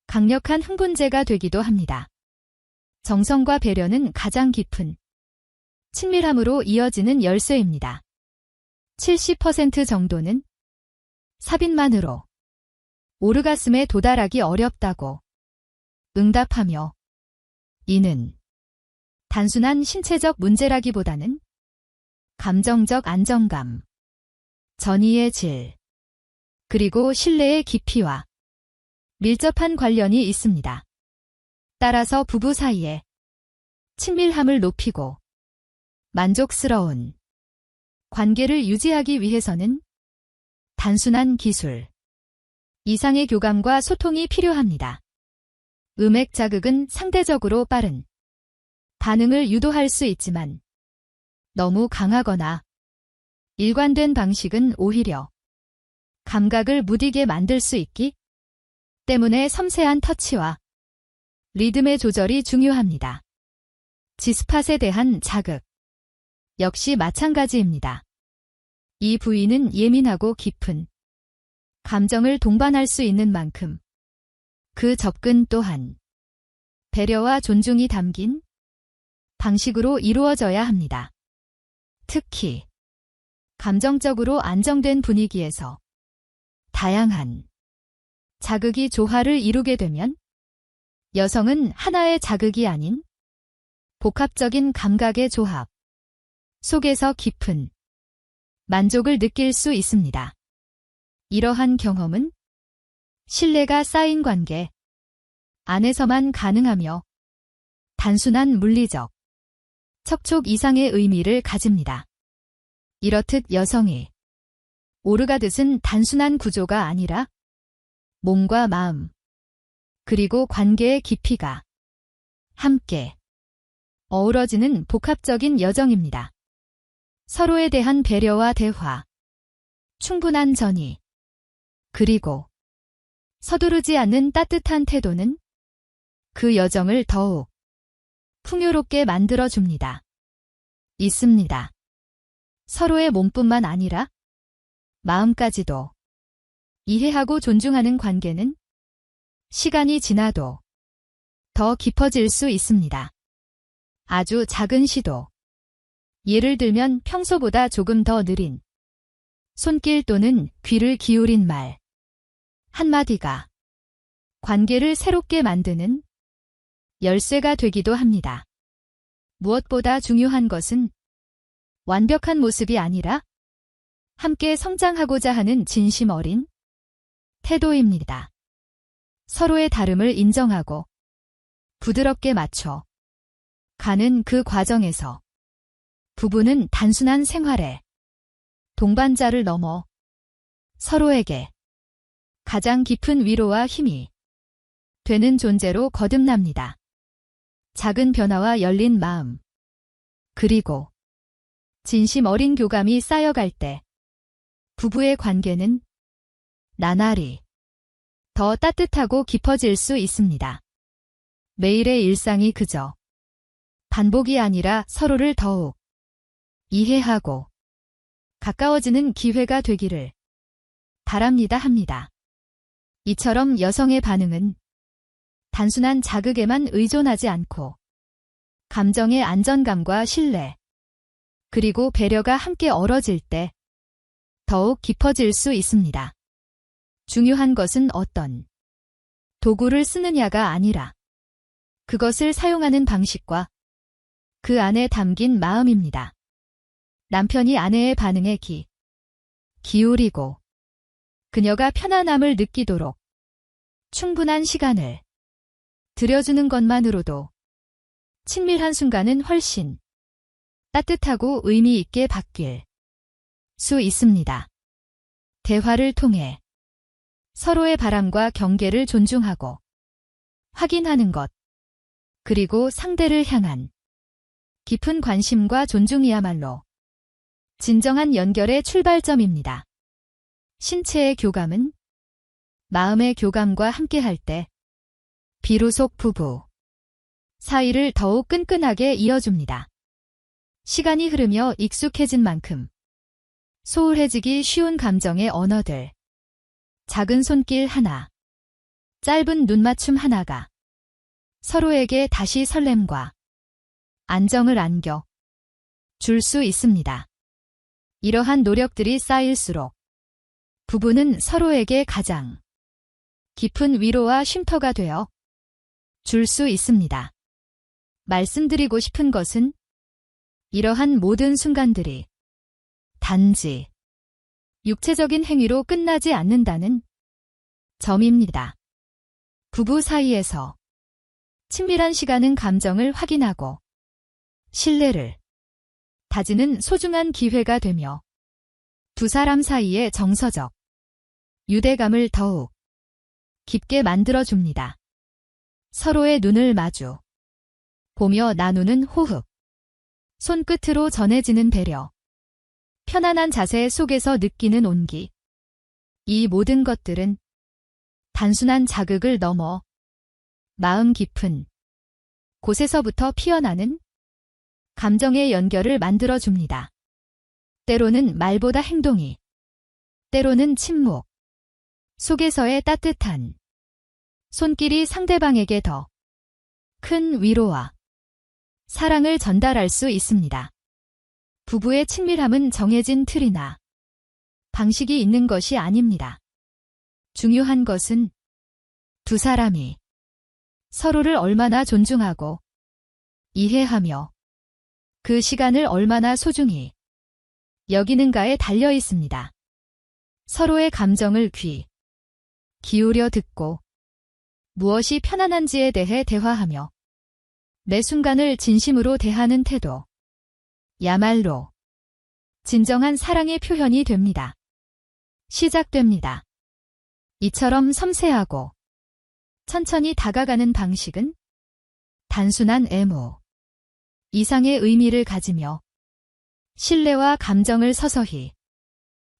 강력한 흥분제가 되기도 합니다. 정성과 배려는 가장 깊은 친밀함으로 이어지는 열쇠입니다. 70% 정도는 삽입만으로 오르가슴에 도달하기 어렵다고 응답하며, 이는 단순한 신체적 문제라기보다는 감정적 안정감, 전이의 질, 그리고 신뢰의 깊이와 밀접한 관련이 있습니다. 따라서 부부 사이에 친밀함을 높이고 만족스러운 관계를 유지하기 위해서는 단순한 기술 이상의 교감과 소통이 필요합니다. 음액 자극은 상대적으로 빠른 반응을 유도할 수 있지만 너무 강하거나 일관된 방식은 오히려 감각을 무디게 만들 수 있기 때문에 섬세한 터치와 리듬의 조절이 중요합니다. G스팟에 대한 자극 역시 마찬가지입니다. 이 부위는 예민하고 깊은 감정을 동반할 수 있는 만큼 그 접근 또한 배려와 존중이 담긴 방식으로 이루어져야 합니다. 특히 감정적으로 안정된 분위기에서 다양한 자극이 조화를 이루게 되면 여성은 하나의 자극이 아닌 복합적인 감각의 조합 속에서 깊은 만족을 느낄 수 있습니다. 이러한 경험은 신뢰가 쌓인 관계 안에서만 가능하며 단순한 물리적 척촉 이상의 의미를 가집니다. 이렇듯 여성이 오르가듯은 단순한 구조가 아니라 몸과 마음, 그리고 관계의 깊이가 함께 어우러지는 복합적인 여정입니다. 서로에 대한 배려와 대화, 충분한 전이, 그리고 서두르지 않는 따뜻한 태도는 그 여정을 더욱 풍요롭게 만들어줍니다. 있습니다. 서로의 몸뿐만 아니라 마음까지도 이해하고 존중하는 관계는 시간이 지나도 더 깊어질 수 있습니다. 아주 작은 시도. 예를 들면 평소보다 조금 더 느린 손길 또는 귀를 기울인 말 한마디가 관계를 새롭게 만드는 열쇠가 되기도 합니다. 무엇보다 중요한 것은 완벽한 모습이 아니라 함께 성장하고자 하는 진심 어린 태도입니다. 서로의 다름을 인정하고 부드럽게 맞춰 가는 그 과정에서 부부는 단순한 생활의 동반자를 넘어 서로에게 가장 깊은 위로와 힘이 되는 존재로 거듭납니다. 작은 변화와 열린 마음, 그리고 진심 어린 교감이 쌓여갈 때 부부의 관계는 나날이 더 따뜻하고 깊어질 수 있습니다. 매일의 일상이 그저 반복이 아니라 서로를 더욱 이해하고 가까워지는 기회가 되기를 바랍니다 합니다. 이처럼 여성의 반응은 단순한 자극에만 의존하지 않고 감정의 안정감과 신뢰, 그리고 배려가 함께 어우러질 때 더욱 깊어질 수 있습니다. 중요한 것은 어떤 도구를 쓰느냐가 아니라 그것을 사용하는 방식과 그 안에 담긴 마음입니다. 남편이 아내의 반응에 기울이고 그녀가 편안함을 느끼도록 충분한 시간을 들여주는 것만으로도 친밀한 순간은 훨씬 따뜻하고 의미 있게 바뀔 수 있습니다. 대화를 통해 서로의 바람과 경계를 존중하고 확인하는 것, 그리고 상대를 향한 깊은 관심과 존중이야말로 진정한 연결의 출발점입니다. 신체의 교감은 마음의 교감과 함께할 때 비로소 부부 사이를 더욱 끈끈하게 이어줍니다. 시간이 흐르며 익숙해진 만큼 소홀해지기 쉬운 감정의 언어들, 작은 손길 하나, 짧은 눈맞춤 하나가 서로에게 다시 설렘과 안정을 안겨 줄 수 있습니다. 이러한 노력들이 쌓일수록 부부는 서로에게 가장 깊은 위로와 쉼터가 되어 줄 수 있습니다. 말씀드리고 싶은 것은 이러한 모든 순간들이 단지 육체적인 행위로 끝나지 않는다는 점입니다. 부부 사이에서 친밀한 시간은 감정을 확인하고 신뢰를 다지는 소중한 기회가 되며 두 사람 사이의 정서적 유대감을 더욱 깊게 만들어줍니다. 서로의 눈을 마주 보며 나누는 호흡, 손끝으로 전해지는 배려, 편안한 자세 속에서 느끼는 온기. 이 모든 것들은 단순한 자극을 넘어 마음 깊은 곳에서부터 피어나는 감정의 연결을 만들어줍니다. 때로는 말보다 행동이, 때로는 침묵 속에서의 따뜻한 손길이 상대방에게 더 큰 위로와 사랑을 전달할 수 있습니다. 부부의 친밀함은 정해진 틀이나 방식이 있는 것이 아닙니다. 중요한 것은 두 사람이 서로를 얼마나 존중하고 이해하며 그 시간을 얼마나 소중히 여기는가에 달려 있습니다. 서로의 감정을 기울여 듣고 무엇이 편안한지에 대해 대화하며 매 순간을 진심으로 대하는 태도. 야말로 진정한 사랑의 표현이 됩니다. 시작됩니다. 이처럼 섬세하고 천천히 다가가는 방식은 단순한 애무 이상의 의미를 가지며 신뢰와 감정을 서서히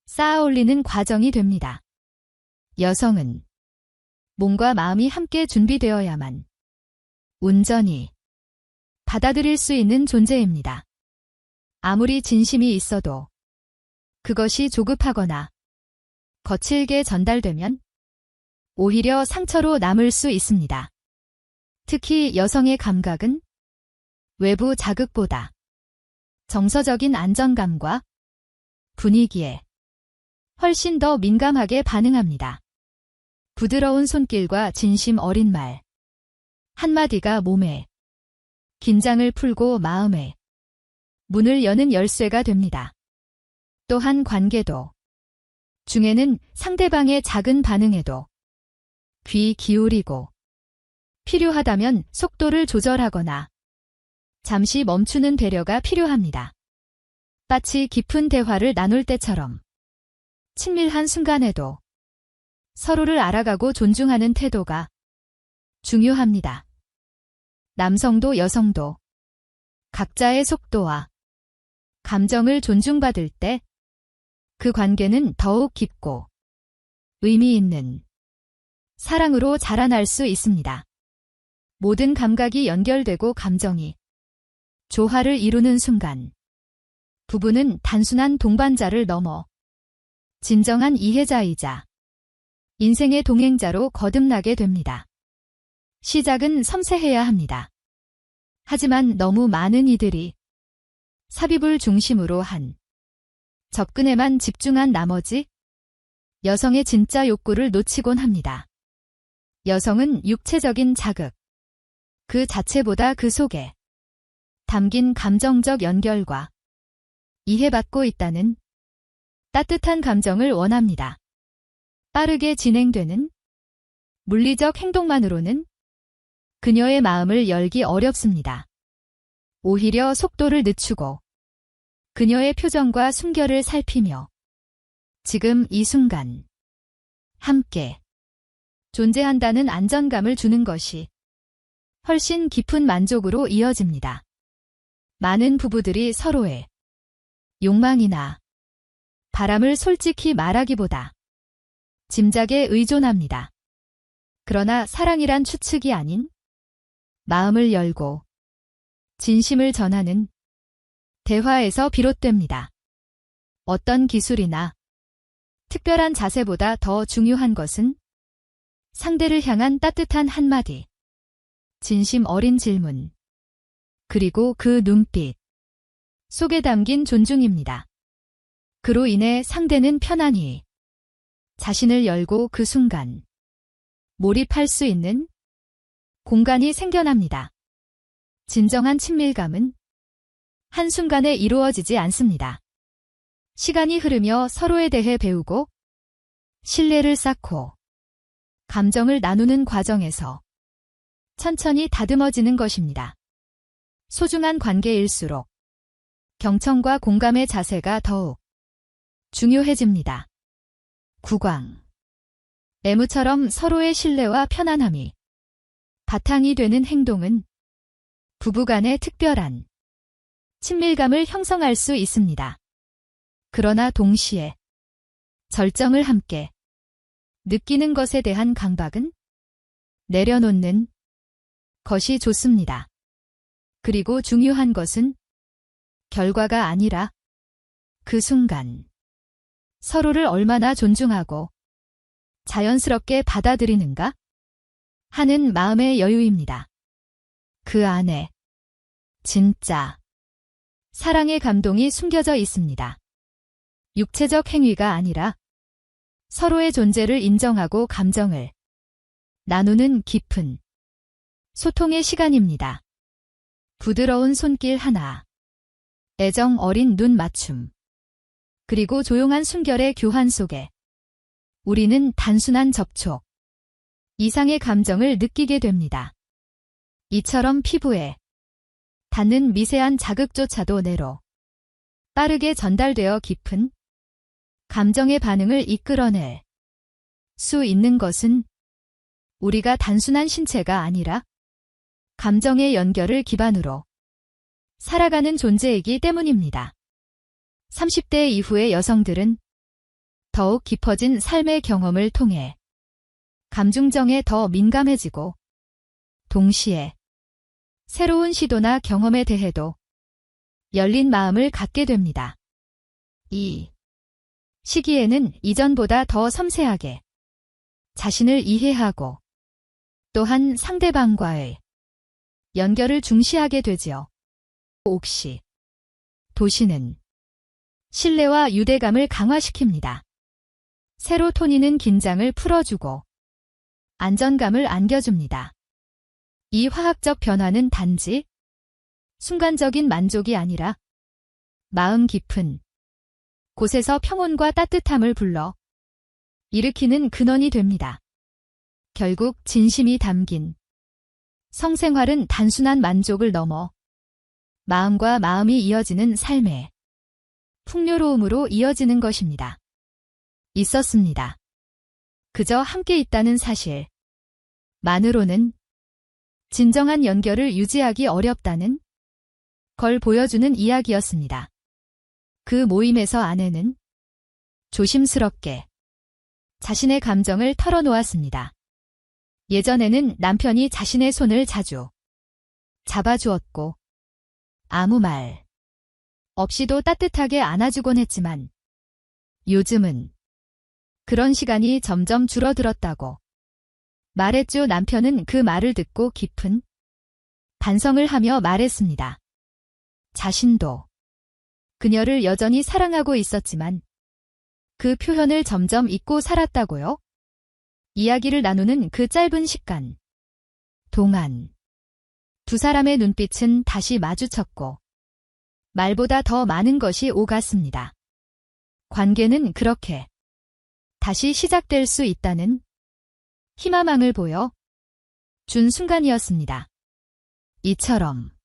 쌓아올리는 과정이 됩니다. 여성은 몸과 마음이 함께 준비되어야만 온전히 받아들일 수 있는 존재입니다. 아무리 진심이 있어도 그것이 조급하거나 거칠게 전달되면 오히려 상처로 남을 수 있습니다. 특히 여성의 감각은 외부 자극보다 정서적인 안정감과 분위기에 훨씬 더 민감하게 반응합니다. 부드러운 손길과 진심 어린 말 한마디가 몸에 긴장을 풀고 마음에 문을 여는 열쇠가 됩니다. 또한 관계도 중에는 상대방의 작은 반응에도 귀 기울이고 필요하다면 속도를 조절하거나 잠시 멈추는 배려가 필요합니다. 마치 깊은 대화를 나눌 때처럼 친밀한 순간에도 서로를 알아가고 존중하는 태도가 중요합니다. 남성도 여성도 각자의 속도와 감정을 존중받을 때 그 관계는 더욱 깊고 의미 있는 사랑으로 자라날 수 있습니다. 모든 감각이 연결되고 감정이 조화를 이루는 순간 부부는 단순한 동반자를 넘어 진정한 이해자이자 인생의 동행자로 거듭나게 됩니다. 시작은 섬세해야 합니다. 하지만 너무 많은 이들이 삽입을 중심으로 한 접근에만 집중한 나머지 여성의 진짜 욕구를 놓치곤 합니다. 여성은 육체적인 자극 그 자체보다 그 속에 담긴 감정적 연결과 이해받고 있다는 따뜻한 감정을 원합니다. 빠르게 진행되는 물리적 행동만으로는 그녀의 마음을 열기 어렵습니다. 오히려 속도를 늦추고 그녀의 표정과 숨결을 살피며 지금 이 순간 함께 존재한다는 안정감을 주는 것이 훨씬 깊은 만족으로 이어집니다. 많은 부부들이 서로의 욕망이나 바람을 솔직히 말하기보다 짐작에 의존합니다. 그러나 사랑이란 추측이 아닌 마음을 열고 진심을 전하는 대화에서 비롯됩니다. 어떤 기술이나 특별한 자세보다 더 중요한 것은 상대를 향한 따뜻한 한마디, 진심 어린 질문, 그리고 그 눈빛 속에 담긴 존중입니다. 그로 인해 상대는 편안히 자신을 열고 그 순간 몰입할 수 있는 공간이 생겨납니다. 진정한 친밀감은 한순간에 이루어지지 않습니다. 시간이 흐르며 서로에 대해 배우고 신뢰를 쌓고 감정을 나누는 과정에서 천천히 다듬어지는 것입니다. 소중한 관계일수록 경청과 공감의 자세가 더욱 중요해집니다. 구광. 애무처럼 서로의 신뢰와 편안함이 바탕이 되는 행동은 부부간의 특별한 친밀감을 형성할 수 있습니다. 그러나 동시에 절정을 함께 느끼는 것에 대한 강박은 내려놓는 것이 좋습니다. 그리고 중요한 것은 결과가 아니라 그 순간 서로를 얼마나 존중하고 자연스럽게 받아들이는가 하는 마음의 여유입니다. 그 안에 진짜 사랑의 감동이 숨겨져 있습니다. 육체적 행위가 아니라 서로의 존재를 인정하고 감정을 나누는 깊은 소통의 시간입니다. 부드러운 손길 하나, 애정 어린 눈 맞춤, 그리고 조용한 숨결의 교환 속에 우리는 단순한 접촉 이상의 감정을 느끼게 됩니다. 이처럼 피부에 닿는 미세한 자극조차도 뇌로 빠르게 전달되어 깊은 감정의 반응을 이끌어낼 수 있는 것은 우리가 단순한 신체가 아니라 감정의 연결을 기반으로 살아가는 존재이기 때문입니다. 30대 이후의 여성들은 더욱 깊어진 삶의 경험을 통해 감중정에 더 민감해지고 동시에 새로운 시도나 경험에 대해도 열린 마음을 갖게 됩니다. 이 시기에는 이전보다 더 섬세하게 자신을 이해하고 또한 상대방과의 연결을 중시하게 되지요. 옥시 도시는 신뢰와 유대감을 강화시킵니다. 세로토닌은 긴장을 풀어주고 안정감을 안겨줍니다. 이 화학적 변화는 단지 순간적인 만족이 아니라 마음 깊은 곳에서 평온과 따뜻함을 불러 일으키는 근원이 됩니다. 결국 진심이 담긴 성생활은 단순한 만족을 넘어 마음과 마음이 이어지는 삶의 풍요로움으로 이어지는 것입니다. 있었습니다. 그저 함께 있다는 사실 만으로는 진정한 연결을 유지하기 어렵다는 걸 보여주는 이야기였습니다. 그 모임에서 아내는 조심스럽게 자신의 감정을 털어놓았습니다. 예전에는 남편이 자신의 손을 자주 잡아주었고 아무 말 없이도 따뜻하게 안아주곤 했지만 요즘은 그런 시간이 점점 줄어들었다고 말했죠. 남편은 그 말을 듣고 깊은 반성을 하며 말했습니다. 자신도 그녀를 여전히 사랑하고 있었지만 그 표현을 점점 잊고 살았다고요? 이야기를 나누는 그 짧은 시간 동안 두 사람의 눈빛은 다시 마주쳤고 말보다 더 많은 것이 오갔습니다. 관계는 그렇게 다시 시작될 수 있다는 희망을 보여 준 순간이었습니다. 이처럼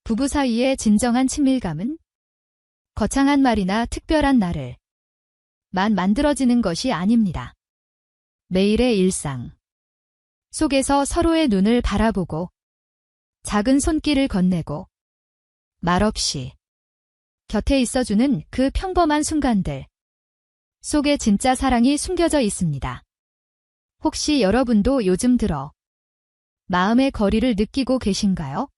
부부 사이의 진정한 친밀감은 거창한 말이나 특별한 날을 만 만들어지는 것이 아닙니다. 매일의 일상 속에서 서로의 눈을 바라보고 작은 손길을 건네고 말없이 곁에 있어주는 그 평범한 순간들 속에 진짜 사랑이 숨겨져 있습니다. 혹시 여러분도 요즘 들어 마음의 거리를 느끼고 계신가요?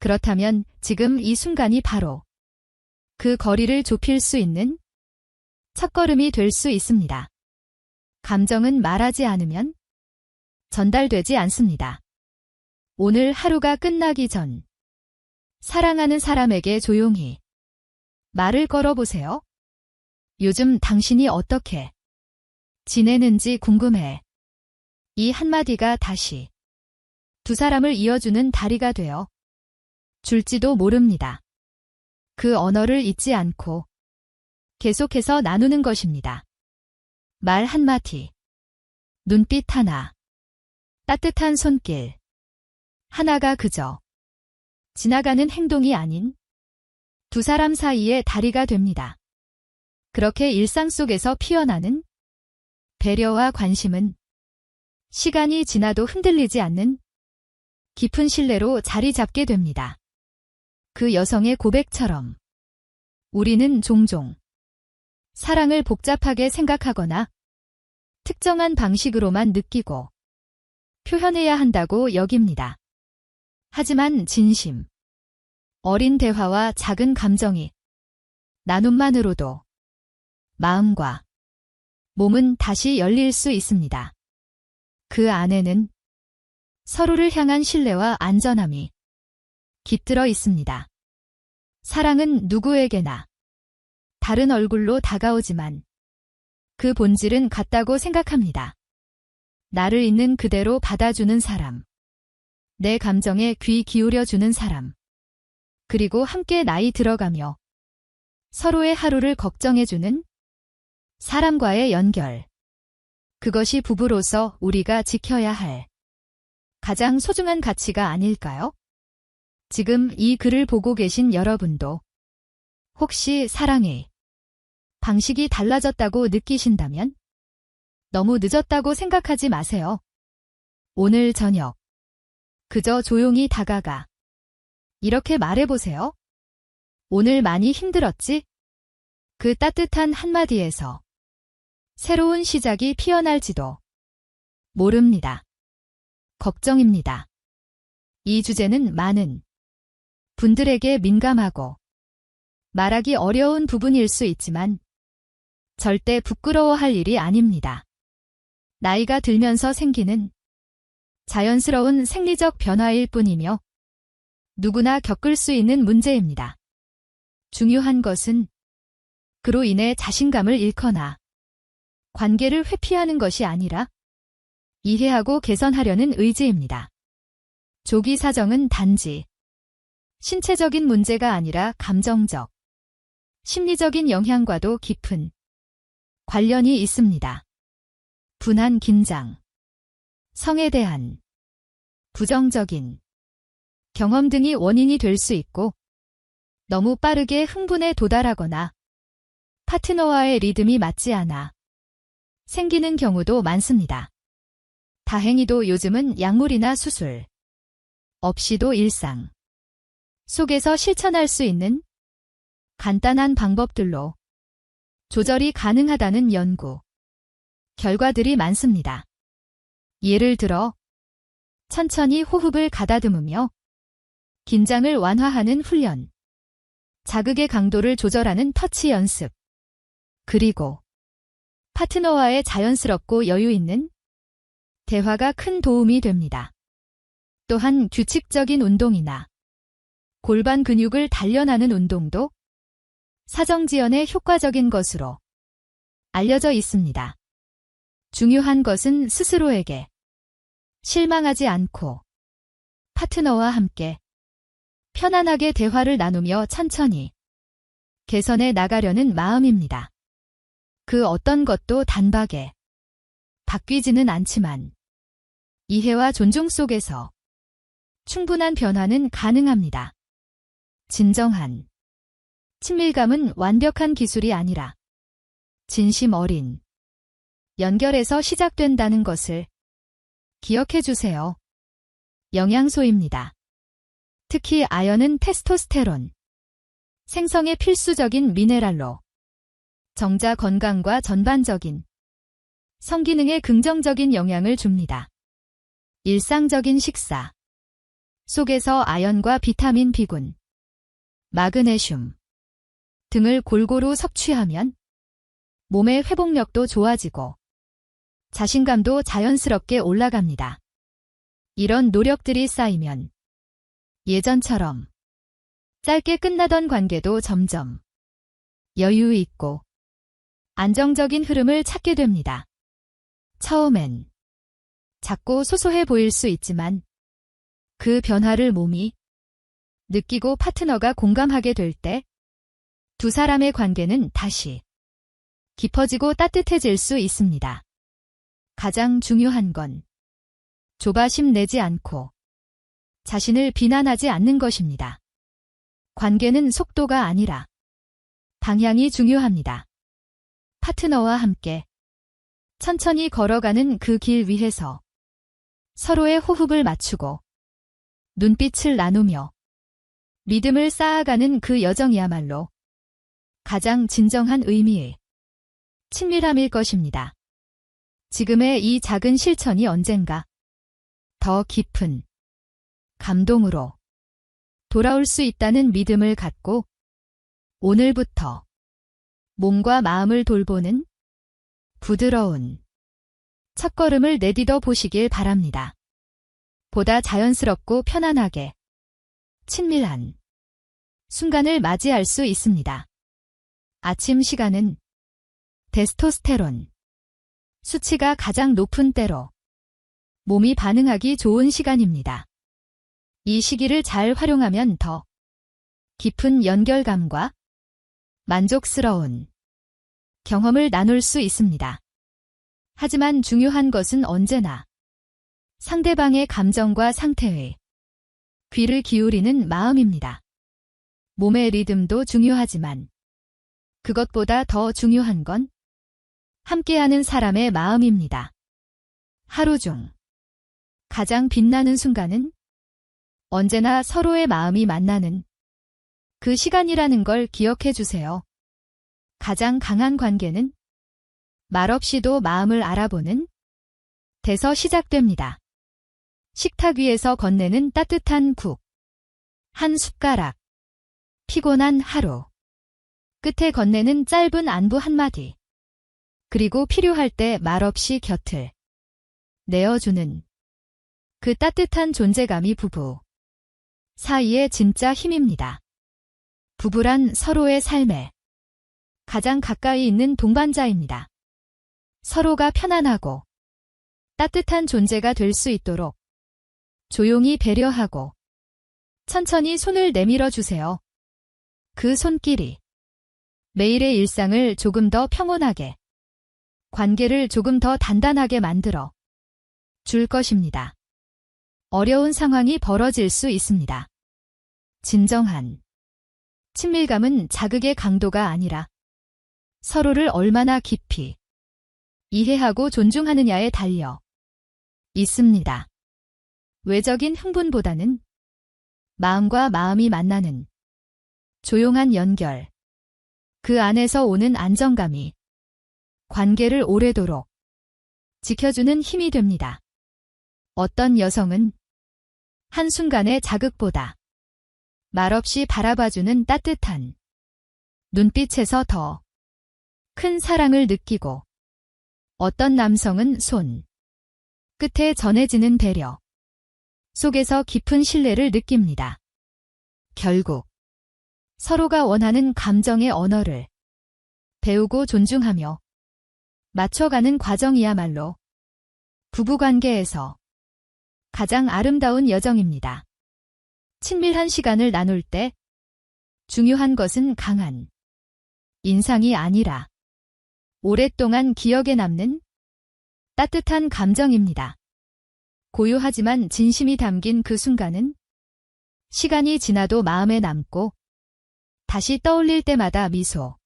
그렇다면 지금 이 순간이 바로 그 거리를 좁힐 수 있는 첫걸음이 될 수 있습니다. 감정은 말하지 않으면 전달되지 않습니다. 오늘 하루가 끝나기 전 사랑하는 사람에게 조용히 말을 걸어보세요. 요즘 당신이 어떻게 지내는지 궁금해. 이 한마디가 다시 두 사람을 이어주는 다리가 되어 줄지도 모릅니다. 그 언어를 잊지 않고 계속해서 나누는 것입니다. 말 한마디, 눈빛 하나, 따뜻한 손길 하나가 그저 지나가는 행동이 아닌 두 사람 사이의 다리가 됩니다. 그렇게 일상 속에서 피어나는 배려와 관심은 시간이 지나도 흔들리지 않는 깊은 신뢰로 자리 잡게 됩니다. 그 여성의 고백처럼 우리는 종종 사랑을 복잡하게 생각하거나 특정한 방식으로만 느끼고 표현해야 한다고 여깁니다. 하지만 진심, 어린 대화와 작은 감정이 나눔만으로도 마음과 몸은 다시 열릴 수 있습니다. 그 안에는 서로를 향한 신뢰와 안전함이 깃들어 있습니다. 사랑은 누구에게나 다른 얼굴로 다가오지만 그 본질은 같다고 생각합니다. 나를 있는 그대로 받아주는 사람, 내 감정에 귀 기울여주는 사람, 그리고 함께 나이 들어가며 서로의 하루를 걱정해주는 사람과의 연결. 그것이 부부로서 우리가 지켜야 할 가장 소중한 가치가 아닐까요? 지금 이 글을 보고 계신 여러분도 혹시 사랑의 방식이 달라졌다고 느끼신다면 너무 늦었다고 생각하지 마세요. 오늘 저녁 그저 조용히 다가가 이렇게 말해보세요. 오늘 많이 힘들었지? 그 따뜻한 한마디에서 새로운 시작이 피어날지도 모릅니다. 걱정입니다. 이 주제는 많은 분들에게 민감하고 말하기 어려운 부분일 수 있지만 절대 부끄러워할 일이 아닙니다. 나이가 들면서 생기는 자연스러운 생리적 변화일 뿐이며 누구나 겪을 수 있는 문제입니다. 중요한 것은 그로 인해 자신감을 잃거나 관계를 회피하는 것이 아니라 이해하고 개선하려는 의지입니다. 조기 사정은 단지 신체적인 문제가 아니라 감정적, 심리적인 영향과도 깊은 관련이 있습니다. 분한 긴장, 성에 대한 부정적인 경험 등이 원인이 될 수 있고 너무 빠르게 흥분에 도달하거나 파트너와의 리듬이 맞지 않아 생기는 경우도 많습니다. 다행히도 요즘은 약물이나 수술 없이도 일상 속에서 실천할 수 있는 간단한 방법들로 조절이 가능하다는 연구 결과들이 많습니다. 예를 들어 천천히 호흡을 가다듬으며 긴장을 완화하는 훈련, 자극의 강도를 조절하는 터치 연습, 그리고 파트너와의 자연스럽고 여유 있는 대화가 큰 도움이 됩니다. 또한 규칙적인 운동이나 골반 근육을 단련하는 운동도 사정지연에 효과적인 것으로 알려져 있습니다. 중요한 것은 스스로에게 실망하지 않고 파트너와 함께 편안하게 대화를 나누며 천천히 개선해 나가려는 마음입니다. 그 어떤 것도 단박에 바뀌지는 않지만 이해와 존중 속에서 충분한 변화는 가능합니다. 진정한 친밀감은 완벽한 기술이 아니라 진심 어린 연결에서 시작된다는 것을 기억해 주세요. 영양소입니다. 특히 아연은 테스토스테론 생성에 필수적인 미네랄로 정자 건강과 전반적인 성기능에 긍정적인 영향을 줍니다. 일상적인 식사 속에서 아연과 비타민 B군, 마그네슘 등을 골고루 섭취하면 몸의 회복력도 좋아지고 자신감도 자연스럽게 올라갑니다. 이런 노력들이 쌓이면 예전처럼 짧게 끝나던 관계도 점점 여유 있고 안정적인 흐름을 찾게 됩니다. 처음엔 작고 소소해 보일 수 있지만 그 변화를 몸이 느끼고 파트너가 공감하게 될 때 두 사람의 관계는 다시 깊어지고 따뜻해질 수 있습니다. 가장 중요한 건 조바심 내지 않고 자신을 비난하지 않는 것입니다. 관계는 속도가 아니라 방향이 중요합니다. 파트너와 함께 천천히 걸어가는 그 길 위에서 서로의 호흡을 맞추고 눈빛을 나누며 믿음을 쌓아가는 그 여정이야말로 가장 진정한 의미의 친밀함일 것입니다. 지금의 이 작은 실천이 언젠가 더 깊은 감동으로 돌아올 수 있다는 믿음을 갖고 오늘부터 몸과 마음을 돌보는 부드러운 첫걸음을 내딛어 보시길 바랍니다. 보다 자연스럽고 편안하게 친밀한 순간을 맞이할 수 있습니다. 아침 시간은 테스토스테론 수치가 가장 높은 때로 몸이 반응하기 좋은 시간입니다. 이 시기를 잘 활용하면 더 깊은 연결감과 만족스러운 경험을 나눌 수 있습니다. 하지만 중요한 것은 언제나 상대방의 감정과 상태에 귀를 기울이는 마음입니다. 몸의 리듬도 중요하지만 그것보다 더 중요한 건 함께하는 사람의 마음입니다. 하루 중 가장 빛나는 순간은 언제나 서로의 마음이 만나는 그 시간이라는 걸 기억해 주세요. 가장 강한 관계는 말없이도 마음을 알아보는 데서 시작됩니다. 식탁 위에서 건네는 따뜻한 국, 한 숟가락, 피곤한 하루, 끝에 건네는 짧은 안부 한마디, 그리고 필요할 때 말없이 곁을 내어주는 그 따뜻한 존재감이 부부 사이의 진짜 힘입니다. 부부란 서로의 삶에 가장 가까이 있는 동반자입니다. 서로가 편안하고 따뜻한 존재가 될 수 있도록 조용히 배려하고 천천히 손을 내밀어 주세요. 그 손길이 매일의 일상을 조금 더 평온하게, 관계를 조금 더 단단하게 만들어 줄 것입니다. 어려운 상황이 벌어질 수 있습니다. 진정한 친밀감은 자극의 강도가 아니라 서로를 얼마나 깊이 이해하고 존중하느냐에 달려 있습니다. 외적인 흥분보다는 마음과 마음이 만나는 조용한 연결, 그 안에서 오는 안정감이 관계를 오래도록 지켜주는 힘이 됩니다. 어떤 여성은 한순간의 자극보다 말없이 바라봐주는 따뜻한 눈빛에서 더 큰 사랑을 느끼고, 어떤 남성은 손 끝에 전해지는 배려 속에서 깊은 신뢰를 느낍니다. 결국 서로가 원하는 감정의 언어를 배우고 존중하며 맞춰가는 과정이야말로 부부관계에서 가장 아름다운 여정입니다. 친밀한 시간을 나눌 때 중요한 것은 강한 인상이 아니라 오랫동안 기억에 남는 따뜻한 감정입니다. 고요하지만 진심이 담긴 그 순간은 시간이 지나도 마음에 남고 다시 떠올릴 때마다 미소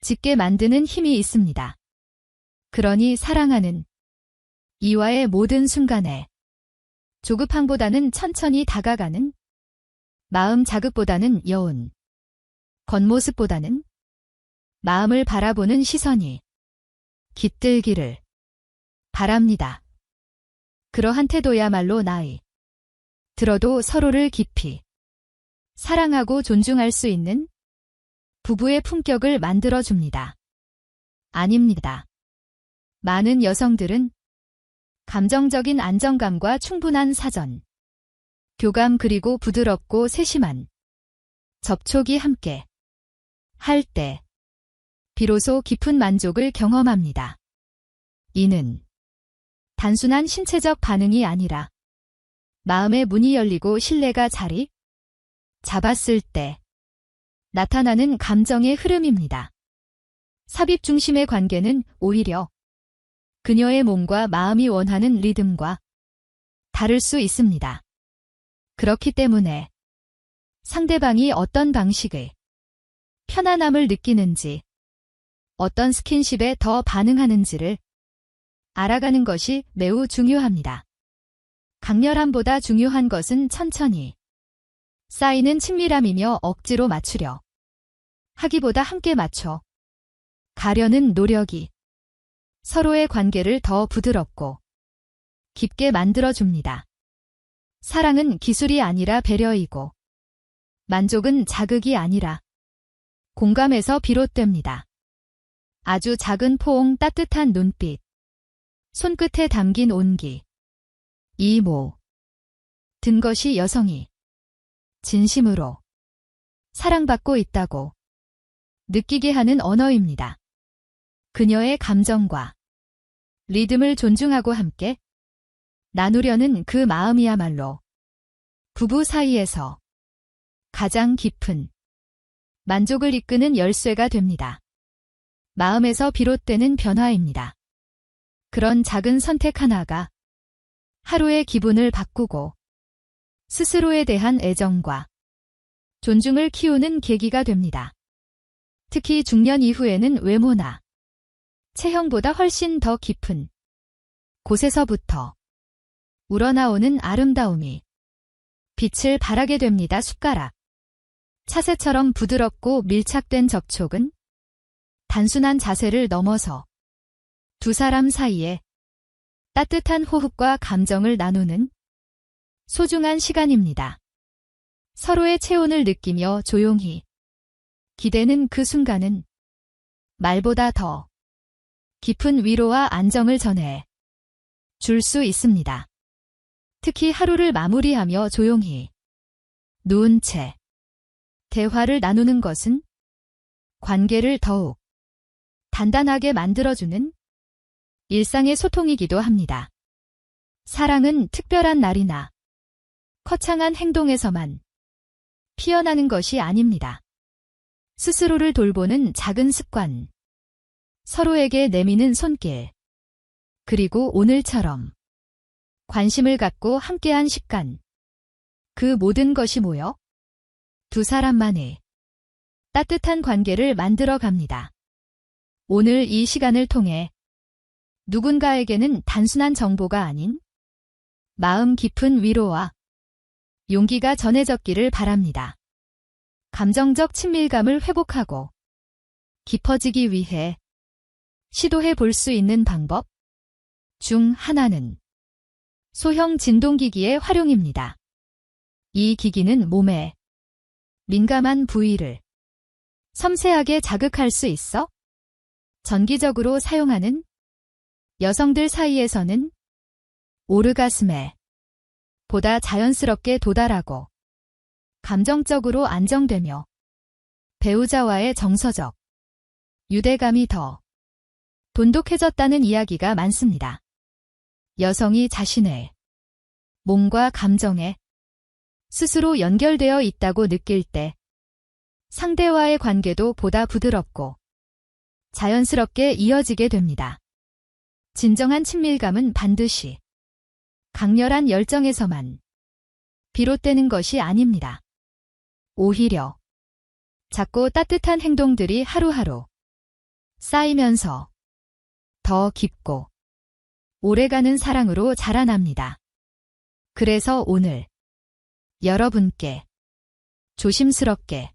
짓게 만드는 힘이 있습니다. 그러니 사랑하는 이와의 모든 순간에 조급함보다는 천천히 다가가는 마음 자극보다는 여운, 겉모습보다는 마음을 바라보는 시선이 깃들기를 바랍니다. 그러한 태도야말로 나이 들어도 서로를 깊이 사랑하고 존중할 수 있는 부부의 품격을 만들어줍니다. 아닙니다. 많은 여성들은 감정적인 안정감과 충분한 사전, 교감 그리고 부드럽고 세심한 접촉이 함께 할 때 비로소 깊은 만족을 경험합니다. 이는 단순한 신체적 반응이 아니라 마음의 문이 열리고 신뢰가 자리 잡았을 때 나타나는 감정의 흐름입니다. 삽입 중심의 관계는 오히려 그녀의 몸과 마음이 원하는 리듬과 다를 수 있습니다. 그렇기 때문에 상대방이 어떤 방식의 편안함을 느끼는지, 어떤 스킨십에 더 반응하는지를 알아가는 것이 매우 중요합니다. 강렬함보다 중요한 것은 천천히 쌓이는 친밀함이며 억지로 맞추려 하기보다 함께 맞춰 가려는 노력이 서로의 관계를 더 부드럽고 깊게 만들어줍니다. 사랑은 기술이 아니라 배려이고 만족은 자극이 아니라 공감에서 비롯됩니다. 아주 작은 포옹, 따뜻한 눈빛, 손끝에 담긴 온기, 이 모든 것이 여성이 진심으로 사랑받고 있다고 느끼게 하는 언어입니다. 그녀의 감정과 리듬을 존중하고 함께 나누려는 그 마음이야말로 부부 사이에서 가장 깊은 만족을 이끄는 열쇠가 됩니다. 마음에서 비롯되는 변화입니다. 그런 작은 선택 하나가 하루의 기분을 바꾸고 스스로에 대한 애정과 존중을 키우는 계기가 됩니다. 특히 중년 이후에는 외모나 체형보다 훨씬 더 깊은 곳에서부터 우러나오는 아름다움이 빛을 발하게 됩니다. 숟가락 차세처럼 부드럽고 밀착된 접촉은 단순한 자세를 넘어서 두 사람 사이에 따뜻한 호흡과 감정을 나누는 소중한 시간입니다. 서로의 체온을 느끼며 조용히 기대는 그 순간은 말보다 더 깊은 위로와 안정을 전해 줄 수 있습니다. 특히 하루를 마무리하며 조용히 누운 채 대화를 나누는 것은 관계를 더욱 단단하게 만들어주는 일상의 소통이기도 합니다. 사랑은 특별한 날이나 거창한 행동에서만 피어나는 것이 아닙니다. 스스로를 돌보는 작은 습관, 서로에게 내미는 손길, 그리고 오늘처럼 관심을 갖고 함께한 시간, 그 모든 것이 모여 두 사람만의 따뜻한 관계를 만들어 갑니다. 오늘 이 시간을 통해 누군가에게는 단순한 정보가 아닌 마음 깊은 위로와 용기가 전해졌기를 바랍니다. 감정적 친밀감을 회복하고 깊어지기 위해 시도해 볼 수 있는 방법 중 하나는 소형 진동기기의 활용입니다. 이 기기는 몸의 민감한 부위를 섬세하게 자극할 수 있어 전기적으로 사용하는 여성들 사이에서는 오르가슴에 보다 자연스럽게 도달하고 감정적으로 안정되며 배우자와의 정서적 유대감이 더 돈독해졌다는 이야기가 많습니다. 여성이 자신의 몸과 감정에 스스로 연결되어 있다고 느낄 때 상대와의 관계도 보다 부드럽고 자연스럽게 이어지게 됩니다. 진정한 친밀감은 반드시 강렬한 열정에서만 비롯되는 것이 아닙니다. 오히려 작고 따뜻한 행동들이 하루하루 쌓이면서 더 깊고 오래가는 사랑으로 자라납니다. 그래서 오늘 여러분께 조심스럽게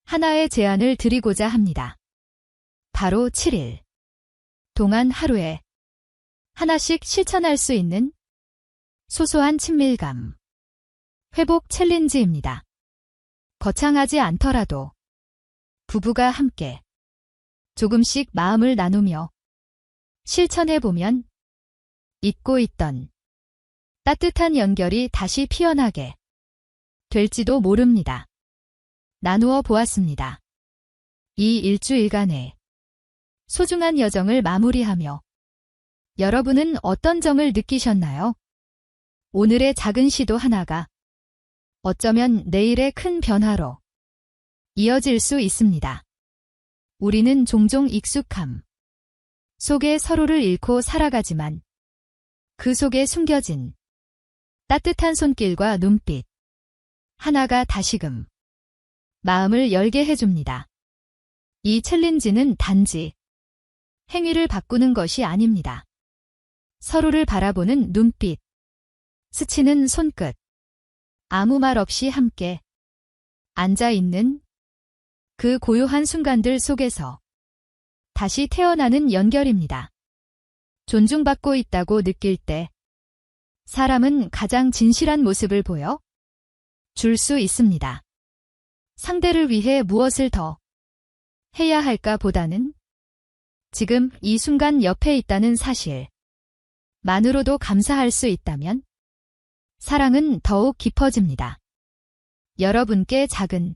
하나의 제안을 드리고자 합니다. 바로 7일 동안 하루에 하나씩 실천할 수 있는 소소한 친밀감 회복 챌린지입니다. 거창하지 않더라도 부부가 함께 조금씩 마음을 나누며 실천해보면 잊고 있던 따뜻한 연결이 다시 피어나게 될지도 모릅니다. 나누어 보았습니다. 이 일주일간의 소중한 여정을 마무리하며 여러분은 어떤 점을 느끼셨나요? 오늘의 작은 시도 하나가 어쩌면 내일의 큰 변화로 이어질 수 있습니다. 우리는 종종 익숙함 속에 서로를 잃고 살아가지만 그 속에 숨겨진 따뜻한 손길과 눈빛 하나가 다시금 마음을 열게 해줍니다. 이 챌린지는 단지 행위를 바꾸는 것이 아닙니다. 서로를 바라보는 눈빛, 스치는 손끝, 아무 말 없이 함께 앉아있는 그 고요한 순간들 속에서 다시 태어나는 연결입니다. 존중받고 있다고 느낄 때 사람은 가장 진실한 모습을 보여 줄 수 있습니다. 상대를 위해 무엇을 더 해야 할까 보다는 지금 이 순간 옆에 있다는 사실 만으로도 감사할 수 있다면 사랑은 더욱 깊어집니다. 여러분께 작은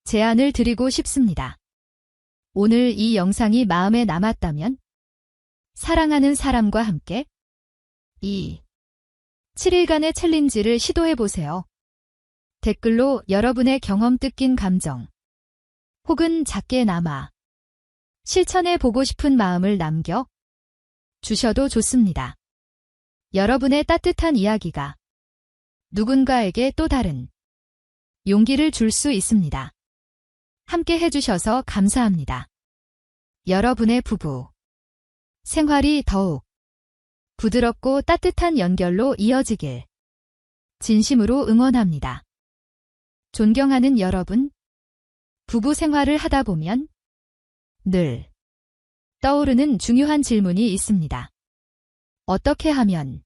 제안을 드리고 싶습니다. 오늘 이 영상이 마음에 남았다면 사랑하는 사람과 함께 이 7일간의 챌린지를 시도해보세요. 댓글로 여러분의 경험 뜯긴 감정 혹은 작게나마 실천해보고 싶은 마음을 남겨 주셔도 좋습니다. 여러분의 따뜻한 이야기가 누군가에게 또 다른 용기를 줄 수 있습니다. 함께 해주셔서 감사합니다. 여러분의 부부 생활이 더욱 부드럽고 따뜻한 연결로 이어지길 진심으로 응원합니다. 존경하는 여러분, 부부 생활을 하다 보면 늘 떠오르는 중요한 질문이 있습니다. 어떻게 하면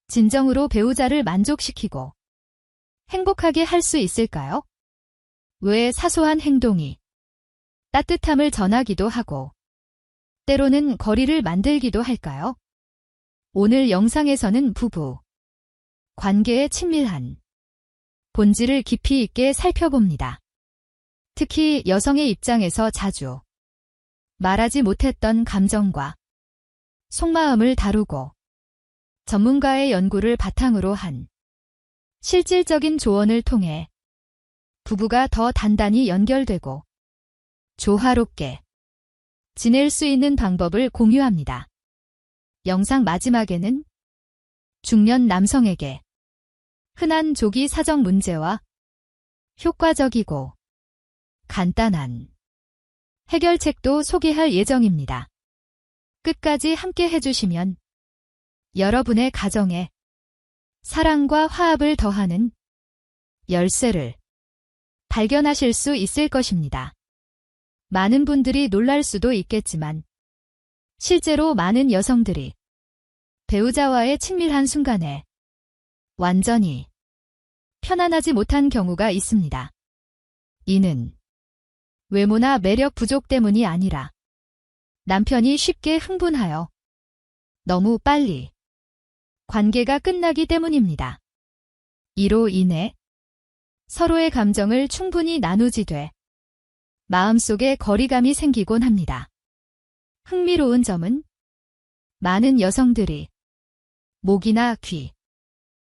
진정으로 배우자를 만족시키고 행복하게 할 수 있을까요? 왜 사소한 행동이 따뜻함을 전하기도 하고 때로는 거리를 만들기도 할까요? 오늘 영상에서는 부부 관계의 친밀한 본질을 깊이 있게 살펴봅니다. 특히 여성의 입장에서 자주 말하지 못했던 감정과 속마음을 다루고 전문가의 연구를 바탕으로 한 실질적인 조언을 통해 부부가 더 단단히 연결되고 조화롭게 지낼 수 있는 방법을 공유합니다. 영상 마지막에는 중년 남성에게 흔한 조기 사정 문제와 효과적이고 간단한 해결책도 소개할 예정입니다. 끝까지 함께 해주시면 여러분의 가정에 사랑과 화합을 더하는 열쇠를 발견하실 수 있을 것입니다. 많은 분들이 놀랄 수도 있겠지만 실제로 많은 여성들이 배우자와의 친밀한 순간에 완전히 편안하지 못한 경우가 있습니다. 이는 외모나 매력 부족 때문이 아니라 남편이 쉽게 흥분하여 너무 빨리 관계가 끝나기 때문입니다. 이로 인해 서로의 감정을 충분히 나누지 돼 마음속에 거리감이 생기곤 합니다. 흥미로운 점은 많은 여성들이 목이나 귀,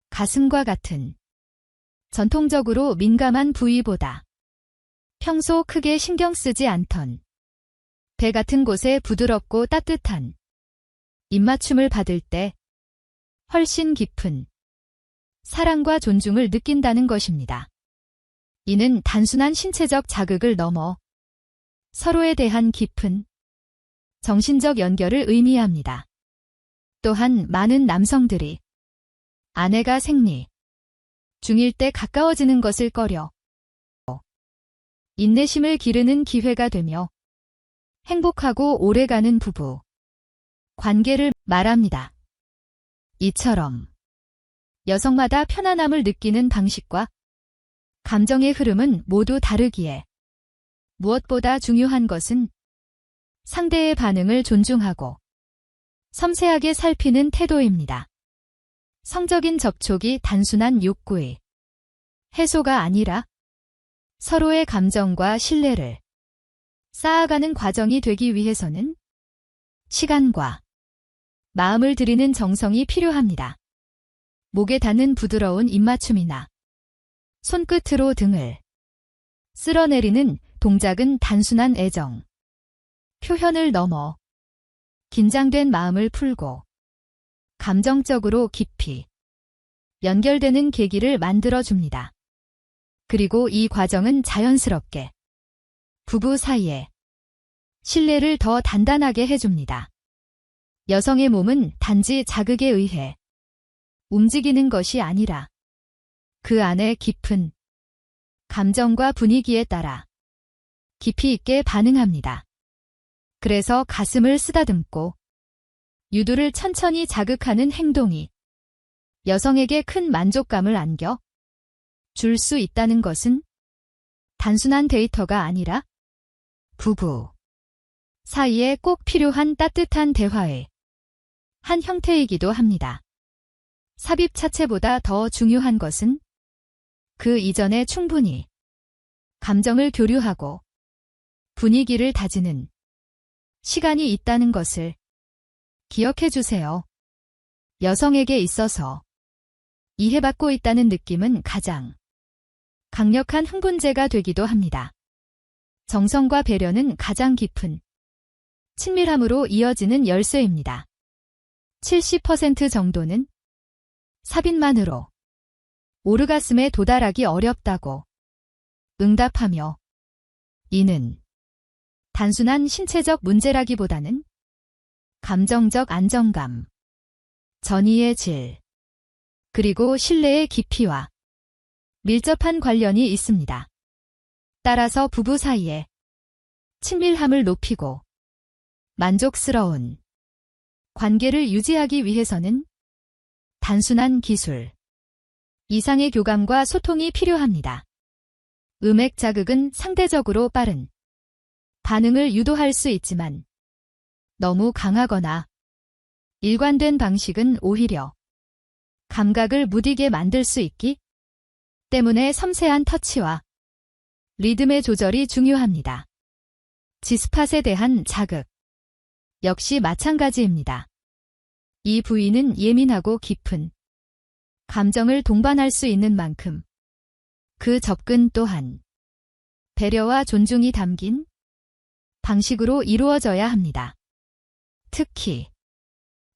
가슴과 같은 전통적으로 민감한 부위보다 평소 크게 신경 쓰지 않던 배 같은 곳에 부드럽고 따뜻한 입맞춤을 받을 때 훨씬 깊은 사랑과 존중을 느낀다는 것입니다. 이는 단순한 신체적 자극을 넘어 서로에 대한 깊은 정신적 연결을 의미합니다. 또한 많은 남성들이 아내가 생리 중일 때 가까워지는 것을 꺼려 인내심을 기르는 기회가 되며 행복하고 오래가는 부부 관계를 말합니다. 이처럼 여성마다 편안함을 느끼는 방식과 감정의 흐름은 모두 다르기에 무엇보다 중요한 것은 상대의 반응을 존중하고 섬세하게 살피는 태도입니다. 성적인 접촉이 단순한 욕구의 해소가 아니라 서로의 감정과 신뢰를 쌓아가는 과정이 되기 위해서는 시간과 마음을 들이는 정성이 필요합니다. 목에 닿는 부드러운 입맞춤이나 손끝으로 등을 쓸어내리는 동작은 단순한 애정 표현을 넘어 긴장된 마음을 풀고 감정적으로 깊이 연결되는 계기를 만들어줍니다. 그리고 이 과정은 자연스럽게 부부 사이에 신뢰를 더 단단하게 해줍니다. 여성의 몸은 단지 자극에 의해 움직이는 것이 아니라 그 안에 깊은 감정과 분위기에 따라 깊이 있게 반응합니다. 그래서 가슴을 쓰다듬고 유두를 천천히 자극하는 행동이 여성에게 큰 만족감을 안겨 줄 수 있다는 것은 단순한 데이터가 아니라 부부 사이에 꼭 필요한 따뜻한 대화의 한 형태이기도 합니다. 삽입 자체보다 더 중요한 것은 그 이전에 충분히 감정을 교류하고 분위기를 다지는 시간이 있다는 것을 기억해 주세요. 여성에게 있어서 이해받고 있다는 느낌은 가장 강력한 흥분제가 되기도 합니다. 정성과 배려는 가장 깊은 친밀함으로 이어지는 열쇠입니다. 70% 정도는 삽입만으로 오르가슴에 도달하기 어렵다고 응답하며 이는 단순한 신체적 문제라기보다는 감정적 안정감, 전이의 질, 그리고 신뢰의 깊이와 밀접한 관련이 있습니다. 따라서 부부 사이에 친밀함을 높이고 만족스러운 관계를 유지하기 위해서는 단순한 기술 이상의 교감과 소통이 필요합니다. 음액 자극은 상대적으로 빠른 반응을 유도할 수 있지만 너무 강하거나 일관된 방식은 오히려 감각을 무디게 만들 수 있기 때문에 섬세한 터치와 리듬의 조절이 중요합니다. G스팟에 대한 자극 역시 마찬가지입니다. 이 부위는 예민하고 깊은 감정을 동반할 수 있는 만큼 그 접근 또한 배려와 존중이 담긴 방식으로 이루어져야 합니다. 특히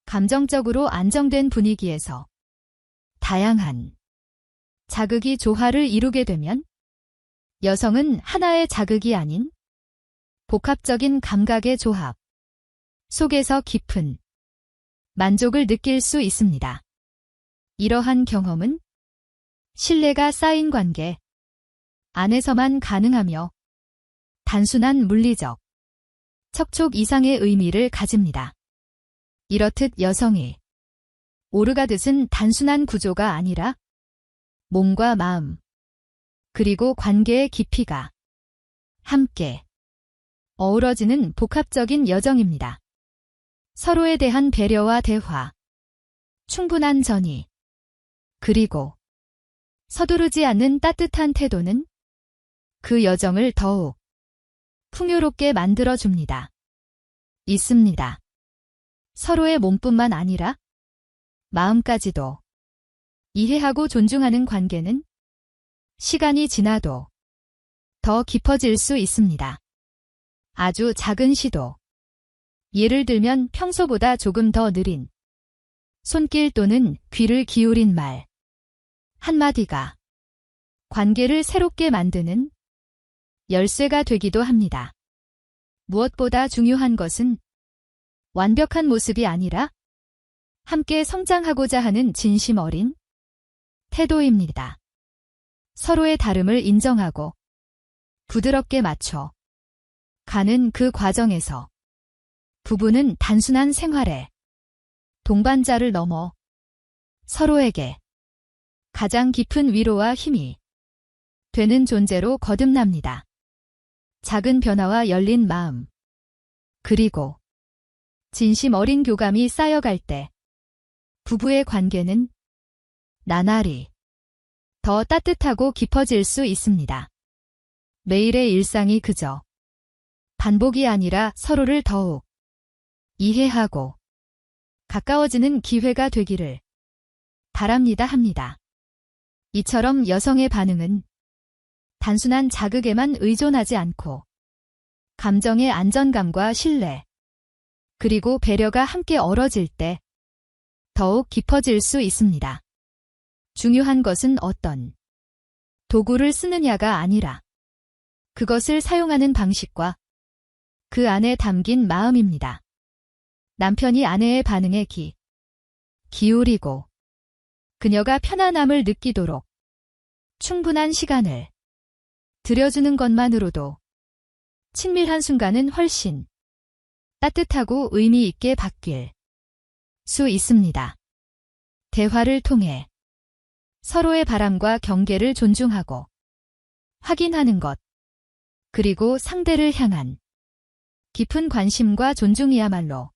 감정적으로 안정된 분위기에서 다양한 자극이 조화를 이루게 되면 여성은 하나의 자극이 아닌 복합적인 감각의 조합 속에서 깊은 만족을 느낄 수 있습니다. 이러한 경험은 신뢰가 쌓인 관계 안에서만 가능하며 단순한 물리적 척촉 이상의 의미를 가집니다. 이렇듯 여성의 오르가듯은 단순한 구조가 아니라 몸과 마음, 그리고 관계의 깊이가 함께 어우러지는 복합적인 여정입니다. 서로에 대한 배려와 대화, 충분한 전이, 그리고 서두르지 않는 따뜻한 태도는 그 여정을 더욱 풍요롭게 만들어줍니다. 있습니다. 서로의 몸뿐만 아니라 마음까지도 이해하고 존중하는 관계는 시간이 지나도 더 깊어질 수 있습니다. 아주 작은 시도. 예를 들면 평소보다 조금 더 느린 손길 또는 귀를 기울인 말 한마디가 관계를 새롭게 만드는 열쇠가 되기도 합니다. 무엇보다 중요한 것은 완벽한 모습이 아니라 함께 성장하고자 하는 진심 어린 태도입니다. 서로의 다름을 인정하고 부드럽게 맞춰 가는 그 과정에서 부부는 단순한 생활의 동반자를 넘어 서로에게 가장 깊은 위로와 힘이 되는 존재로 거듭납니다. 작은 변화와 열린 마음, 그리고 진심 어린 교감이 쌓여갈 때 부부의 관계는 나날이 더 따뜻하고 깊어질 수 있습니다. 매일의 일상이 그저 반복이 아니라 서로를 더욱 이해하고 가까워지는 기회가 되기를 바랍니다 합니다. 이처럼 여성의 반응은 단순한 자극에만 의존하지 않고 감정의 안정감과 신뢰, 그리고 배려가 함께 어우러질 때 더욱 깊어질 수 있습니다. 중요한 것은 어떤 도구를 쓰느냐가 아니라 그것을 사용하는 방식과 그 안에 담긴 마음입니다. 남편이 아내의 반응에 기울이고 그녀가 편안함을 느끼도록 충분한 시간을 들여주는 것만으로도 친밀한 순간은 훨씬 따뜻하고 의미 있게 바뀔 수 있습니다. 대화를 통해 서로의 바람과 경계를 존중하고 확인하는 것, 그리고 상대를 향한 깊은 관심과 존중이야말로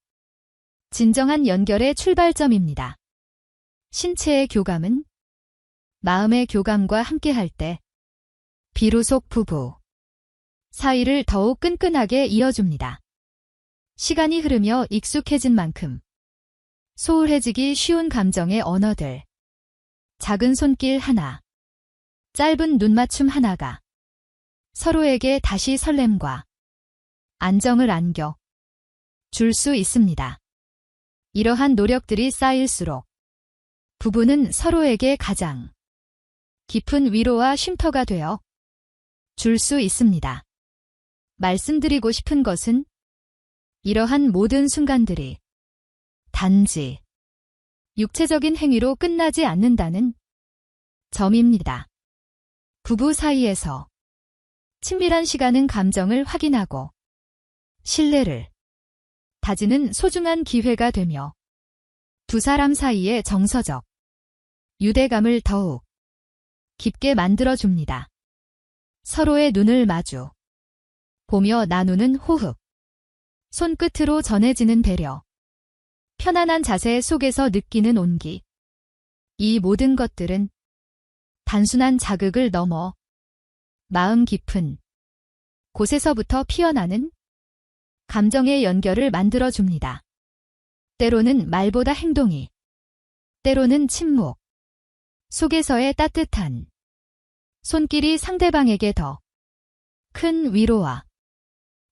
진정한 연결의 출발점입니다. 신체의 교감은 마음의 교감과 함께할 때 비로소 부부 사이를 더욱 끈끈하게 이어줍니다. 시간이 흐르며 익숙해진 만큼 소홀해지기 쉬운 감정의 언어들, 작은 손길 하나, 짧은 눈맞춤 하나가 서로에게 다시 설렘과 안정을 안겨 줄 수 있습니다. 이러한 노력들이 쌓일수록 부부는 서로에게 가장 깊은 위로와 쉼터가 되어 줄 수 있습니다. 말씀드리고 싶은 것은 이러한 모든 순간들이 단지 육체적인 행위로 끝나지 않는다는 점입니다. 부부 사이에서 친밀한 시간은 감정을 확인하고 신뢰를 다지는 소중한 기회가 되며 두 사람 사이의 정서적 유대감을 더욱 깊게 만들어줍니다. 서로의 눈을 마주 보며 나누는 호흡, 손끝으로 전해지는 배려, 편안한 자세 속에서 느끼는 온기. 이 모든 것들은 단순한 자극을 넘어 마음 깊은 곳에서부터 피어나는 감정의 연결을 만들어줍니다. 때로는 말보다 행동이, 때로는 침묵 속에서의 따뜻한 손길이 상대방에게 더 큰 위로와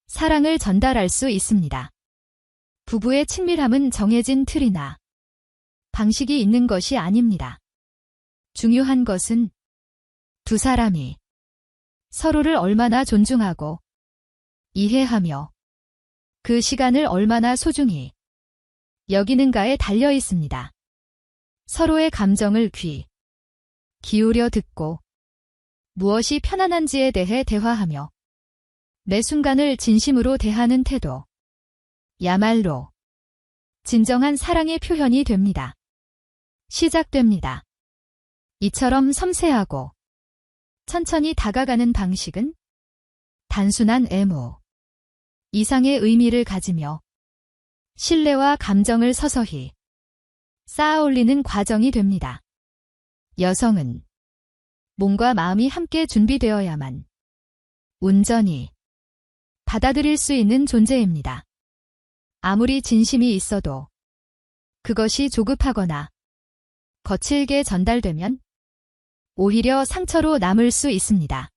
사랑을 전달할 수 있습니다. 부부의 친밀함은 정해진 틀이나 방식이 있는 것이 아닙니다. 중요한 것은 두 사람이 서로를 얼마나 존중하고 이해하며 그 시간을 얼마나 소중히 여기는가에 달려 있습니다. 서로의 감정을 기울여 듣고 무엇이 편안한지에 대해 대화하며 매 순간을 진심으로 대하는 태도. 야말로 진정한 사랑의 표현이 됩니다. 시작됩니다. 이처럼 섬세하고 천천히 다가가는 방식은 단순한 애무 이상의 의미를 가지며 신뢰와 감정을 서서히 쌓아올리는 과정이 됩니다. 여성은 몸과 마음이 함께 준비되어야만 온전히 받아들일 수 있는 존재입니다. 아무리 진심이 있어도 그것이 조급하거나 거칠게 전달되면 오히려 상처로 남을 수 있습니다.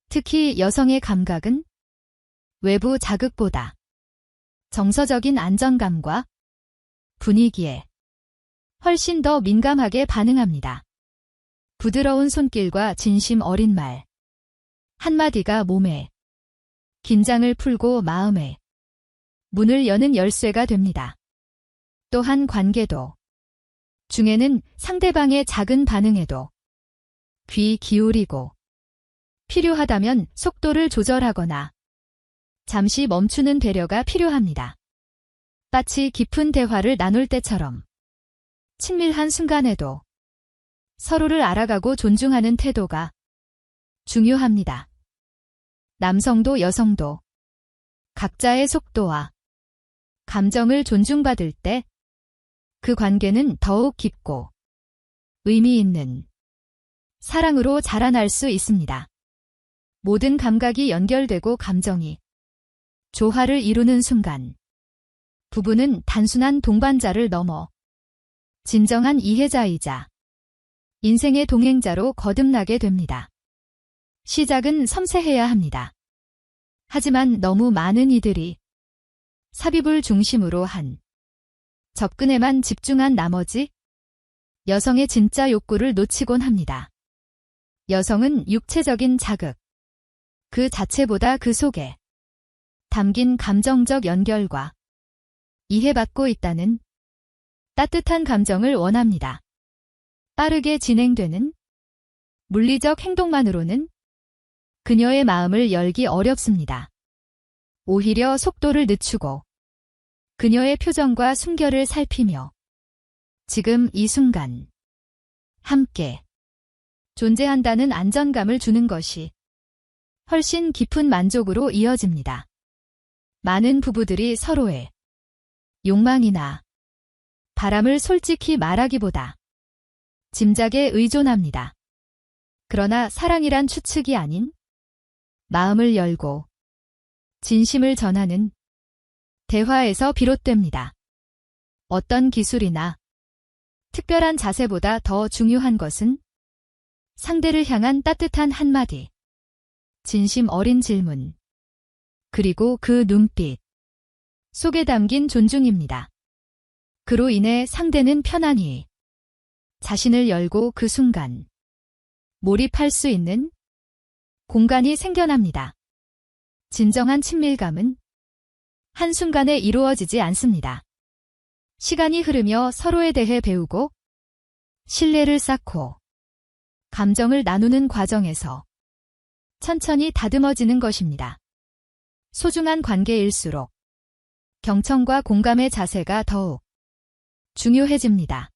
특히 여성의 감각은 외부 자극보다 정서적인 안정감과 분위기에 훨씬 더 민감하게 반응합니다. 부드러운 손길과 진심 어린 말 한마디가 몸에 긴장을 풀고 마음에 문을 여는 열쇠가 됩니다. 또한 관계도 중에는 상대방의 작은 반응에도 귀 기울이고 필요하다면 속도를 조절하거나 잠시 멈추는 배려가 필요합니다. 마치 깊은 대화를 나눌 때처럼 친밀한 순간에도 서로를 알아가고 존중하는 태도가 중요합니다. 남성도 여성도 각자의 속도와 감정을 존중받을 때 그 관계는 더욱 깊고 의미 있는 사랑으로 자라날 수 있습니다. 모든 감각이 연결되고 감정이 조화를 이루는 순간 부부는 단순한 동반자를 넘어 진정한 이해자이자 인생의 동행자로 거듭나게 됩니다. 시작은 섬세해야 합니다. 하지만 너무 많은 이들이 삽입을 중심으로 한 접근에만 집중한 나머지 여성의 진짜 욕구를 놓치곤 합니다. 여성은 육체적인 자극 그 자체보다 그 속에 담긴 감정적 연결과 이해받고 있다는 따뜻한 감정을 원합니다. 빠르게 진행되는 물리적 행동만으로는 그녀의 마음을 열기 어렵습니다. 오히려 속도를 늦추고 그녀의 표정과 숨결을 살피며 지금 이 순간 함께 존재한다는 안정감을 주는 것이 훨씬 깊은 만족으로 이어집니다. 많은 부부들이 서로의 욕망이나 바람을 솔직히 말하기보다 짐작에 의존합니다. 그러나 사랑이란 추측이 아닌 마음을 열고 진심을 전하는 대화에서 비롯됩니다. 어떤 기술이나 특별한 자세보다 더 중요한 것은 상대를 향한 따뜻한 한마디, 진심 어린 질문, 그리고 그 눈빛 속에 담긴 존중입니다. 그로 인해 상대는 편안히 자신을 열고 그 순간 몰입할 수 있는 공간이 생겨납니다. 진정한 친밀감은 한순간에 이루어지지 않습니다. 시간이 흐르며 서로에 대해 배우고 신뢰를 쌓고 감정을 나누는 과정에서 천천히 다듬어지는 것입니다. 소중한 관계일수록 경청과 공감의 자세가 더욱 중요해집니다.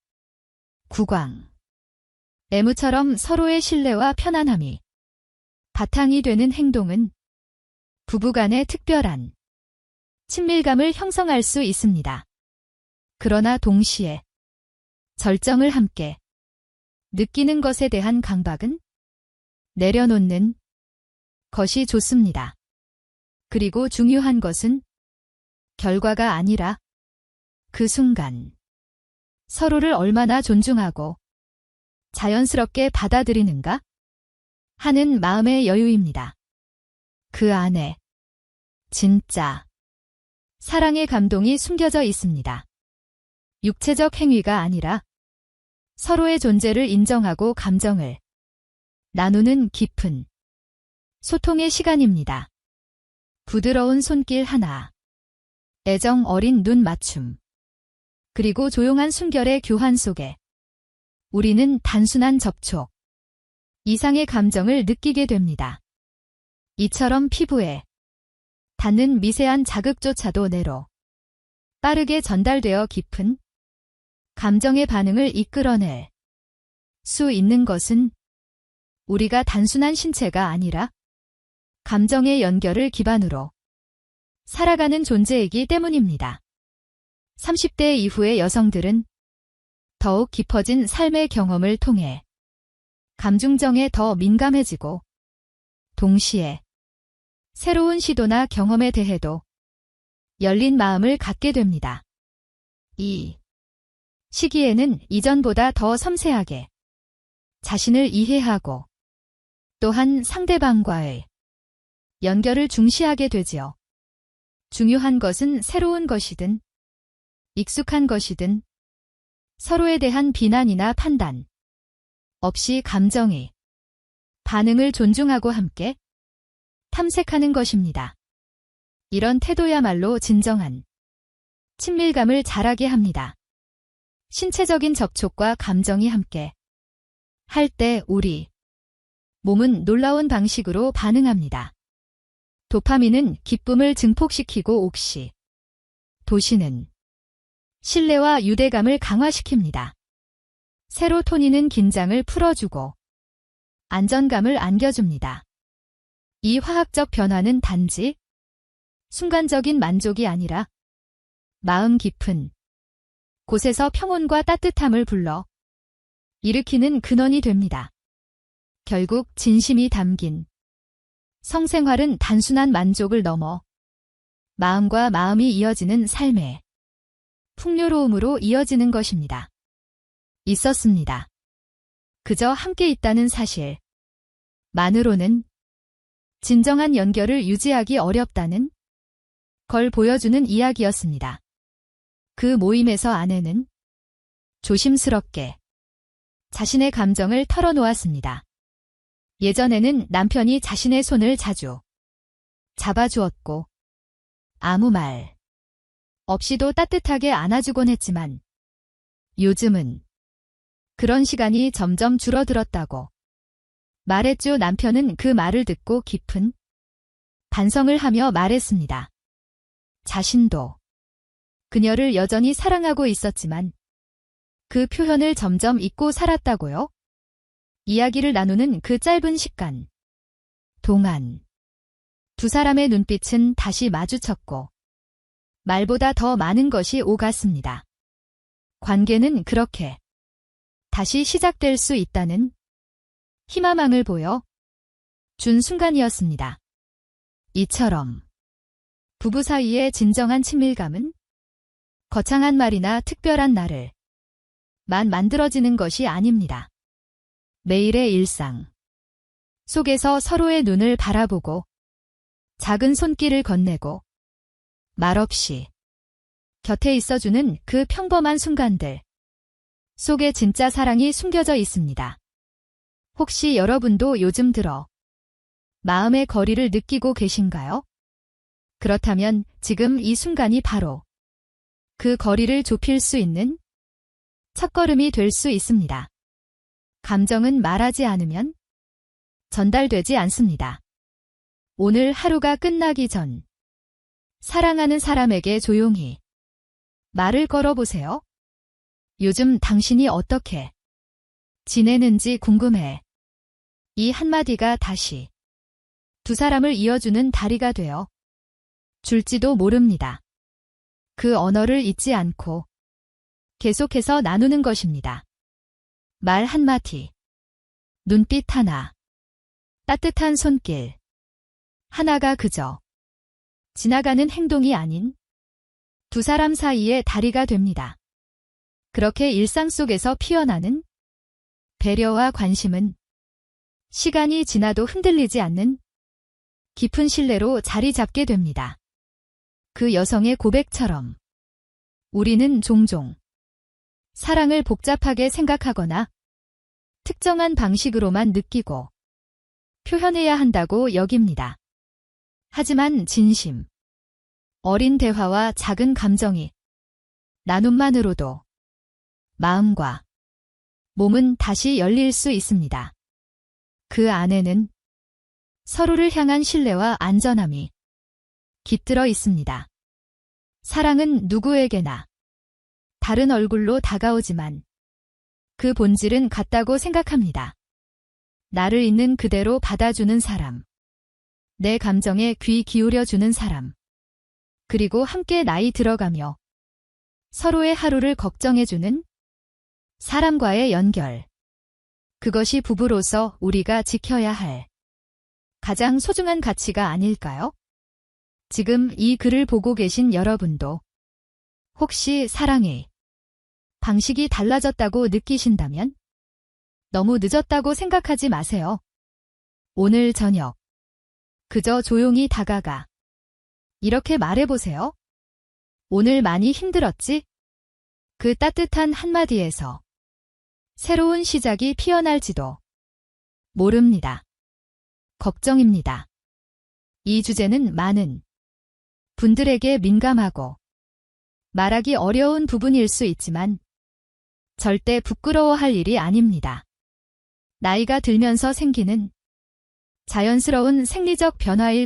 구광 애무처럼 서로의 신뢰와 편안함이 바탕이 되는 행동은 부부간의 특별한 친밀감을 형성할 수 있습니다. 그러나 동시에 절정을 함께 느끼는 것에 대한 강박은 내려놓는 것이 좋습니다. 그리고 중요한 것은 결과가 아니라 그 순간 서로를 얼마나 존중하고 자연스럽게 받아들이는가 하는 마음의 여유입니다. 그 안에 진짜 사랑의 감동이 숨겨져 있습니다. 육체적 행위가 아니라 서로의 존재를 인정하고 감정을 나누는 깊은 소통의 시간입니다. 부드러운 손길 하나, 애정 어린 눈 맞춤, 그리고 조용한 순결의 교환 속에 우리는 단순한 접촉 이상의 감정을 느끼게 됩니다. 이처럼 피부에 닿는 미세한 자극조차도 뇌로 빠르게 전달되어 깊은 감정의 반응을 이끌어낼 수 있는 것은 우리가 단순한 신체가 아니라 감정의 연결을 기반으로 살아가는 존재이기 때문입니다. 30대 이후의 여성들은 더욱 깊어진 삶의 경험을 통해 감중정에 더 민감해지고 동시에 새로운 시도나 경험에 대해도 열린 마음을 갖게 됩니다. 이 시기에는 이전보다 더 섬세하게 자신을 이해하고 또한 상대방과의 연결을 중시하게 되지요. 중요한 것은 새로운 것이든 익숙한 것이든 서로에 대한 비난이나 판단 없이 감정의 반응을 존중하고 함께 탐색하는 것입니다. 이런 태도야말로 진정한 친밀감을 자라게 합니다. 신체적인 접촉과 감정이 함께 할 때 우리 몸은 놀라운 방식으로 반응합니다. 도파민은 기쁨을 증폭시키고 옥시 도시는 신뢰와 유대감을 강화시킵니다. 세로토닌은 긴장을 풀어주고 안정감을 안겨줍니다. 이 화학적 변화는 단지 순간적인 만족이 아니라 마음 깊은 곳에서 평온과 따뜻함을 불러 일으키는 근원이 됩니다. 결국 진심이 담긴 성생활은 단순한 만족을 넘어 마음과 마음이 이어지는 삶의 풍요로움으로 이어지는 것입니다. 있었습니다. 그저 함께 있다는 사실 만으로는 진정한 연결을 유지하기 어렵다는 걸 보여주는 이야기였습니다. 그 모임에서 아내는 조심스럽게 자신의 감정을 털어놓았습니다. 예전에는 남편이 자신의 손을 자주 잡아주었고 아무 말 없이도 따뜻하게 안아주곤 했지만 요즘은 그런 시간이 점점 줄어들었다고 말했죠. 남편은 그 말을 듣고 깊은 반성을 하며 말했습니다. 자신도 그녀를 여전히 사랑하고 있었지만 그 표현을 점점 잊고 살았다고요? 이야기를 나누는 그 짧은 시간 동안 두 사람의 눈빛은 다시 마주쳤고 말보다 더 많은 것이 오갔습니다. 관계는 그렇게 다시 시작될 수 있다는 희망을 보여 준 순간이었습니다. 이처럼 부부 사이의 진정한 친밀감은 거창한 말이나 특별한 날을 만들어지는 것이 아닙니다. 매일의 일상 속에서 서로의 눈을 바라보고 작은 손길을 건네고 말없이 곁에 있어주는 그 평범한 순간들 속에 진짜 사랑이 숨겨져 있습니다. 혹시 여러분도 요즘 들어 마음의 거리를 느끼고 계신가요? 그렇다면 지금 이 순간이 바로 그 거리를 좁힐 수 있는 첫걸음이 될 수 있습니다. 감정은 말하지 않으면 전달되지 않습니다. 오늘 하루가 끝나기 전 사랑하는 사람에게 조용히 말을 걸어보세요. 요즘 당신이 어떻게 지내는지 궁금해. 이 한마디가 다시 두 사람을 이어주는 다리가 되어 줄지도 모릅니다. 그 언어를 잊지 않고 계속해서 나누는 것입니다. 말 한마디, 눈빛 하나, 따뜻한 손길 하나가 그저 지나가는 행동이 아닌 두 사람 사이의 다리가 됩니다. 그렇게 일상 속에서 피어나는 배려와 관심은 시간이 지나도 흔들리지 않는 깊은 신뢰로 자리 잡게 됩니다. 그 여성의 고백처럼 우리는 종종 사랑을 복잡하게 생각하거나 특정한 방식으로만 느끼고 표현해야 한다고 여깁니다. 하지만 진심, 어린 대화와 작은 감정이 나눔만으로도 마음과 몸은 다시 열릴 수 있습니다. 그 안에는 서로를 향한 신뢰와 안전함이 깃들어 있습니다. 사랑은 누구에게나 다른 얼굴로 다가오지만 그 본질은 같다고 생각합니다. 나를 있는 그대로 받아주는 사람, 내 감정에 귀 기울여주는 사람, 그리고 함께 나이 들어가며 서로의 하루를 걱정해주는 사람과의 연결. 그것이 부부로서 우리가 지켜야 할 가장 소중한 가치가 아닐까요? 지금 이 글을 보고 계신 여러분도 혹시 사랑의 방식이 달라졌다고 느끼신다면 너무 늦었다고 생각하지 마세요. 오늘 저녁. 그저 조용히 다가가. 이렇게 말해보세요. 오늘 많이 힘들었지? 그 따뜻한 한마디에서 새로운 시작이 피어날지도 모릅니다. 걱정입니다. 이 주제는 많은 분들에게 민감하고 말하기 어려운 부분일 수 있지만 절대 부끄러워할 일이 아닙니다. 나이가 들면서 생기는 자연스러운 생리적 변화일